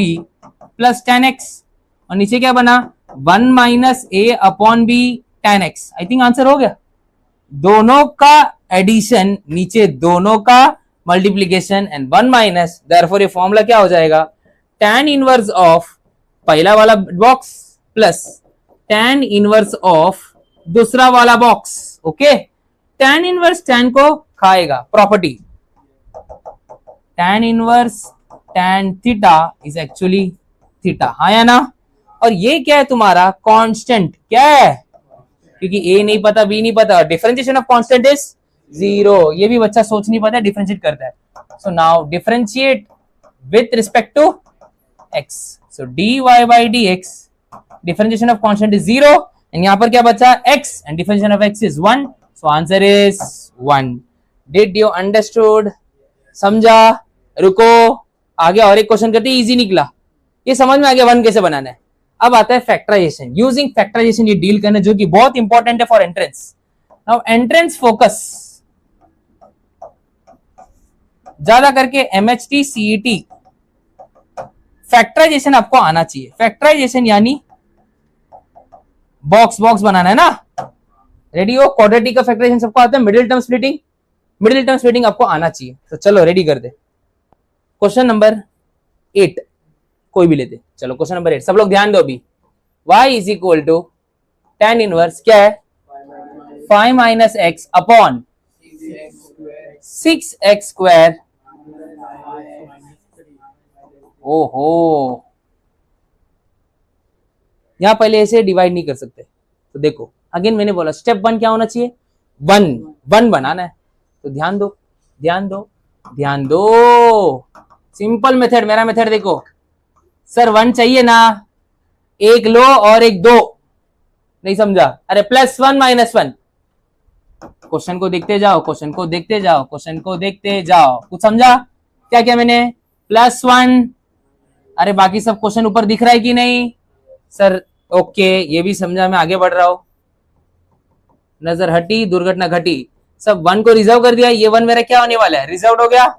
plus tan x और नीचे क्या बना? 1 minus a upon b tan x. I think answer हो गया. दोनों का एडिशन, नीचे दोनों का मल्टीप्लीकेशन एंड 1 माइनस. देयरफॉर ये फॉर्मूला क्या हो जाएगा? tan इनवर्स ऑफ पहला वाला box plus tan inverse of दूसरा वाला box, okay. tan inverse tan को खाएगा, property tan inverse tan theta is actually theta, हाँ या ना। और ये क्या है तुम्हारा कांस्टेंट, क्या है, क्योंकि a नहीं पता b नहीं पता, डिफरेंशिएशन ऑफ कांस्टेंट इज 0। ये भी बच्चा सोच नहीं पाता, डिफरेंशिएट करता है। So now differentiate with respect to x, so dy by dx, differentiation of constant is 0 and यहां पर क्या बचा x and differentiation of x is 1, so answer is 1। Did you understood, समझा। रुको आगे और एक क्वेश्चन करते हैं, इजी निकला, ये समझ में आ गया 1 कैसे बनाना है। अब आता है फैक्टराइजेशन, यूजिंग फैक्टराइजेशन ये डील करना, जो कि बहुत इंपॉर्टेंट है for entrance. Now entrance focus ज्यादा करके MHT CET, फैक्टराइजेशन आपको आना चाहिए। फैक्टराइजेशन यानी बॉक्स बॉक्स बनाना है ना, रेडी हो। क्वाड्रेटिक का फैक्टराइजेशन सबको आता है, middle term splitting, middle term splitting आपको आना चाहिए। तो चलो रेडी कर दे। क्वेश्चन नंबर 8 कोई भी लेते, चलो क्वेश्चन नंबर 8 सब लोग ध्यान दो अभी। y is equal to tan inverse क्या है 5 minus x upon 6x square. ओहो, यहां पहले ऐसे डिवाइड नहीं कर सकते, तो देखो अगेन मैंने बोला स्टेप 1 क्या होना चाहिए, 1 बनाना है। तो ध्यान दो ध्यान दो ध्यान दो, सिंपल मेथड, मेरा मेथड देखो सर 1 चाहिए ना, एक लो और एक दो, नहीं समझा, अरे +1 -1, क्वेश्चन को देखते जाओ, क्वेश्चन को देखते जाओ, क्वेश्चन को देखते जाओ, कुछ समझा क्या क्या मैंने, +1, अरे बाकी सब क्वेश्चन ऊपर दिख रहा है कि नहीं सर, ओके ये भी समझा, मैं आगे बढ़ रहा हूं, नजर हटी दुर्घटना घटी, सब 1 को रिजर्व कर दिया, ये 1 मेरा क्या होने वाला है, रिजर्व हो गया।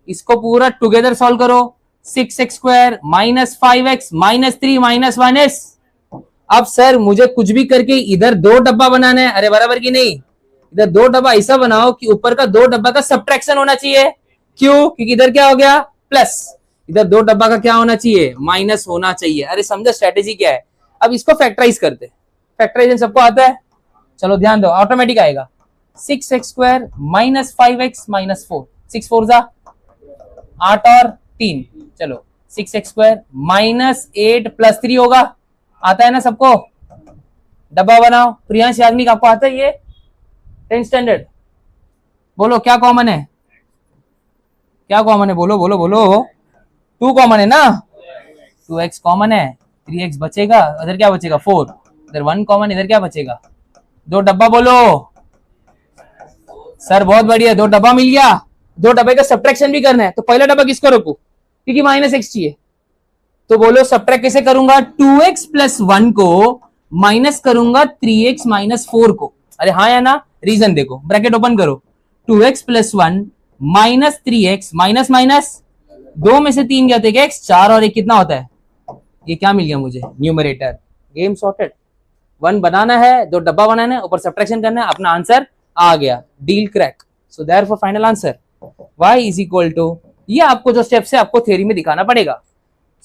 इसको पूरा टुगेदर सॉल्व करो, 6x square minus 5x minus 3 minus 1s। अब सर मुझे कुछ भी करके इधर 2 डब्बा बनाना है, अरे बराबर की नहीं, इधर 2 डब्बा ऐसा बनाओ कि ऊपर का 2 डब्बा का सब्ट्रैक्शन होना चाहिए, क्यों, क्योंकि इधर क्या हो गया प्लस, इधर 2 डब्बा का क्या होना चाहिए, माइनस होना चाहिए। अरे समझा स्ट्रेटेजी क्या है। अब इसको फैक्टराइज करते, फैक्टराइजेशन सबको आता है, चलो ध्यान दो, ऑटोमेटिक आएगा 6x square minus 5x minus 4, 6 4 जा 8 और 3, चलो 6x स्क्वायर माइनस 8 प्लस 3 होगा, आता है ना सबको, डब्बा बनाओ। प्रियांश याग्निक आपको आता है ये 10th स्टैंडर्ड, बोलो क्या कॉमन है, क्या कॉमन है, बोलो बोलो बोलो, 2 कॉमन है ना, 2x कॉमन है, 3x बचेगा, इधर क्या बचेगा 4, इधर 1 कॉमन, इधर क्या बचेगा 2 डब्बा, बोलो सर बहुत बढ़िया, 2 डब्बा मिल गया, 2 डब्बे का सब्ट्रैक्शन भी करना है, तो पहला डब्बा किसको रखूं, क्योंकि -x चाहिए, तो बोलो सब्ट्रैक्ट कैसे करूंगा, 2x प्लस 1 को माइनस करूंगा 3x माइनस 4 को, अरे हाँ या ना, रीजन देखो, ब्रैकेट ओपन करो, 2x plus 1 minus 3x minus minus 2 में से 3 गया तो x, 4 और 1 कितना होता है, ये क्या मिल गया मुझे, न्यूमरेटर, गेम सॉर्टेड। 1 बनाना है, 2 डब्बा बनाना है, ऊपर सब्ट्रैक्शन करना है, अपना आंसर आ गया, deal crack. So therefore final answer y is equal to, ये आपको जो स्टेप्स है आपको थ्योरी में दिखाना पड़ेगा।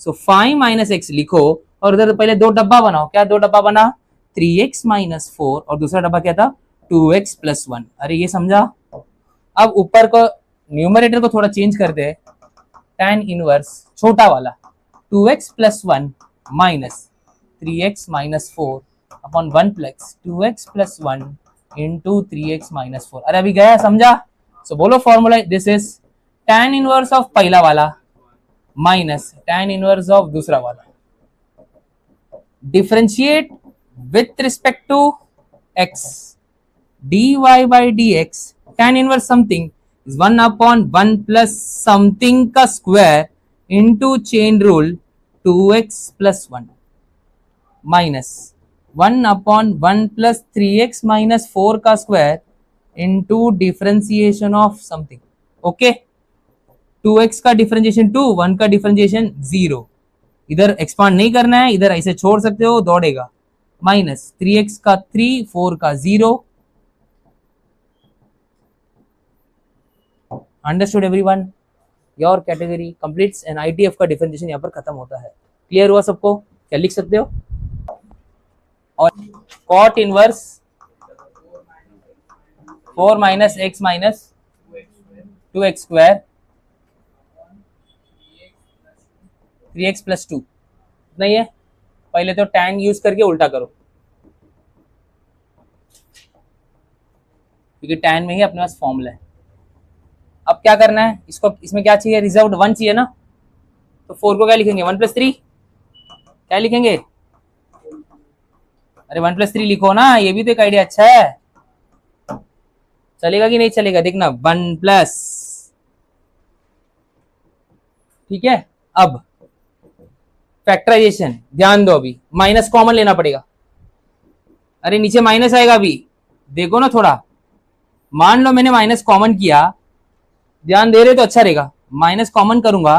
सो 5 माइनस एक्स लिखो और उधर पहले 2 डब्बा बनाओ, क्या 2 डब्बा बना 3x माइनस 4 और दूसरा डब्बा क्या था 2x प्लस 1, अरे ये समझा। अब ऊपर को न्यूमरेटर को थोड़ा चेंज करते हैं, tan इनवर्स छोटा वाला 2x plus 1 minus 3x minus 4 upon 1 plus 2x plus 1 into 3x minus 4, अरे अभी गया, समझा। सो बोलो formula, this is tan inverse of पहला वाला माइनस tan इनवर्स ऑफ दूसरा वाला, differentiate with respect to x, dy by dx, tan inverse something is 1 upon 1 plus something का square into chain rule 2x plus 1 minus 1 upon 1 plus 3x minus 4 का square into differentiation of something, okay. 2x का differentiation 2, 1 का differentiation 0, इधर expand नहीं करना है, इधर ऐसे छोड़ सकते हो, दौड़ेगा, माइनस 3x का 3, 4 का 0। Understood everyone, your category completes and ITF का डिफरेंशिएशन यहाँ पर खत्म होता है। क्लियर हुआ सबको, क्या लिख सकते हो। और cot inverse 4 minus x minus 2x square 3x plus 2 नहीं है। पहले तो tan यूज करके उल्टा करो, क्योंकि tan में ही अपने पास फॉर्मूला है। अब क्या करना है, इसको इसमें क्या चाहिए, रिजर्व्ड 1 चाहिए ना, तो 4 को क्या लिखेंगे 1 प्लस 3, क्या लिखेंगे, अरे 1 प्लस 3 लिखो ना, ये भी तो एक आइडिया अच्छा है। चलेगा कि नहीं चलेगा, देखना 1 प्लस, ठीक है। अब फैक्टराइजेशन ध्यान दो, अभी माइनस कॉमन लेना पड़ेगा। अरे नीचे माइनस आएगा अभी, देखो ना थोड़ा, मान लो मैंने माइनस कॉमन किया, ध्यान दे रहे तो अच्छा रहेगा। माइनस कॉमन करूंगा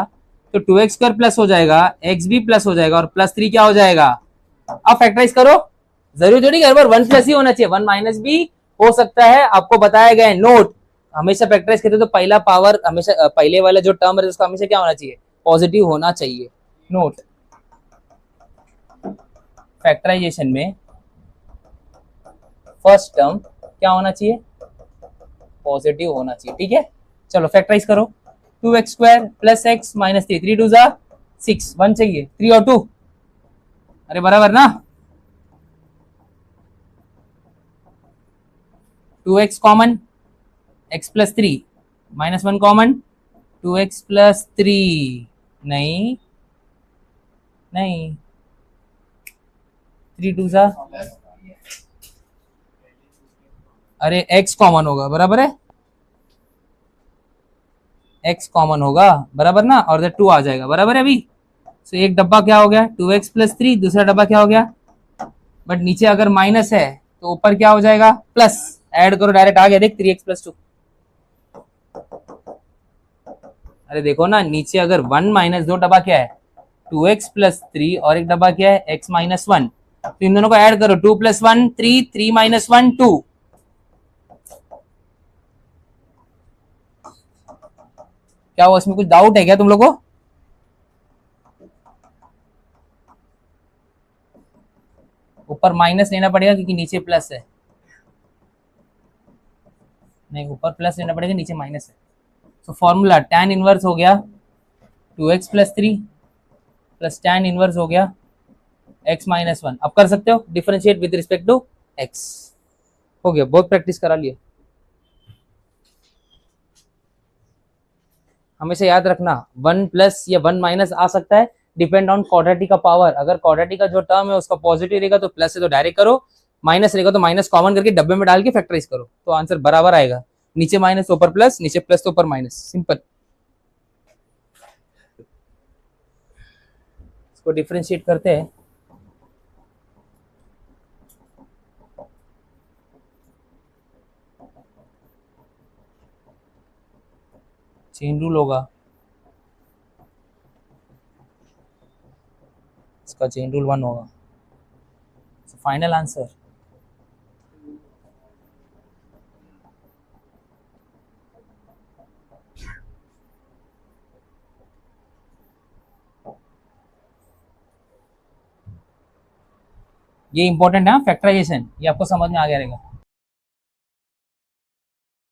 तो 2x स्क्वायर प्लस हो जाएगा, x भी प्लस हो जाएगा और प्लस 3 क्या हो जाएगा। अब फैक्टराइज करो, जरूरी थोड़ी हर बार 1 प्लस ही होना चाहिए, 1 माइनस भी हो सकता है, आपको बताया गया है। नोट, हमेशा फैक्टराइज करते तो पहला पावर हमेशा, पहले वाला जो टर्म है उसका हमेशा क्या होना चाहिए, पॉजिटिव होना चाहिए। नोट, फैक्टराइजेशन में फर्स्ट टर्म क्या होना चाहिए, पॉजिटिव होना चाहिए, ठीक है। चलो फैक्टराइज करो, 2x square plus x minus 3, 3 2 जा 6, 1 चाहिए, 3 और 2, अरे बराबर ना। 2x common, x plus 3 minus 1 common, 2x plus 3 नहीं नहीं, 3 2 जा, अरे x कॉमन होगा, बराबर है, x कॉमन होगा बराबर ना, और 2 आ जाएगा, बराबर है अभी। तो एक डब्बा क्या हो गया 2x प्लस 3, दूसरा डब्बा क्या हो गया, बट नीचे अगर माइनस है तो ऊपर क्या हो जाएगा प्लस, ऐड करो डायरेक्ट आ गया, देख 3x प्लस 2। अरे देखो ना, नीचे अगर 1 माइनस 2 डब्बा क्या है 2x प्लस 3 और एक डब्बा क्या है x माइनस 1, तो इन दोनों को ऐड करो, 2 प्लस 1 3, 3 माइनस 1 2। क्या हुआ, इसमें कुछ डाउट है क्या तुम लोगों को? ऊपर माइनस लेना पड़ेगा क्योंकि नीचे प्लस है, नहीं ऊपर प्लस लेना पड़ेगा नीचे माइनस है। तो फॉर्मूला tan इनवर्स हो गया 2x plus 3 plus tan inverse हो गया x माइनस 1। अब कर सकते हो differentiate with respect to x, हो गया, बहुत प्रैक्टिस करा लिया। हमेशा याद रखना 1 प्लस या 1 माइनस आ सकता है, डिपेंड ऑन क्वाड्रेटिक का पावर। अगर क्वाड्रेटिक का जो टर्म है उसका पॉजिटिव रहेगा तो प्लस है तो डायरेक्ट करो, माइनस रहेगा तो माइनस कॉमन करके डब्बे में डाल के फैक्टराइज करो, तो आंसर बराबर आएगा। नीचे माइनस ऊपर प्लस, नीचे प्लस तो ऊपर माइनस, सिंपल। इसको डिफरेंशिएट करते हैं, चेन रूल होगा, इसका चेन रूल 1 होगा। फाइनल आंसर ये इंपॉर्टेंट है, फैक्टराइजेशन, ये आपको समझ में आ गया रहेगा।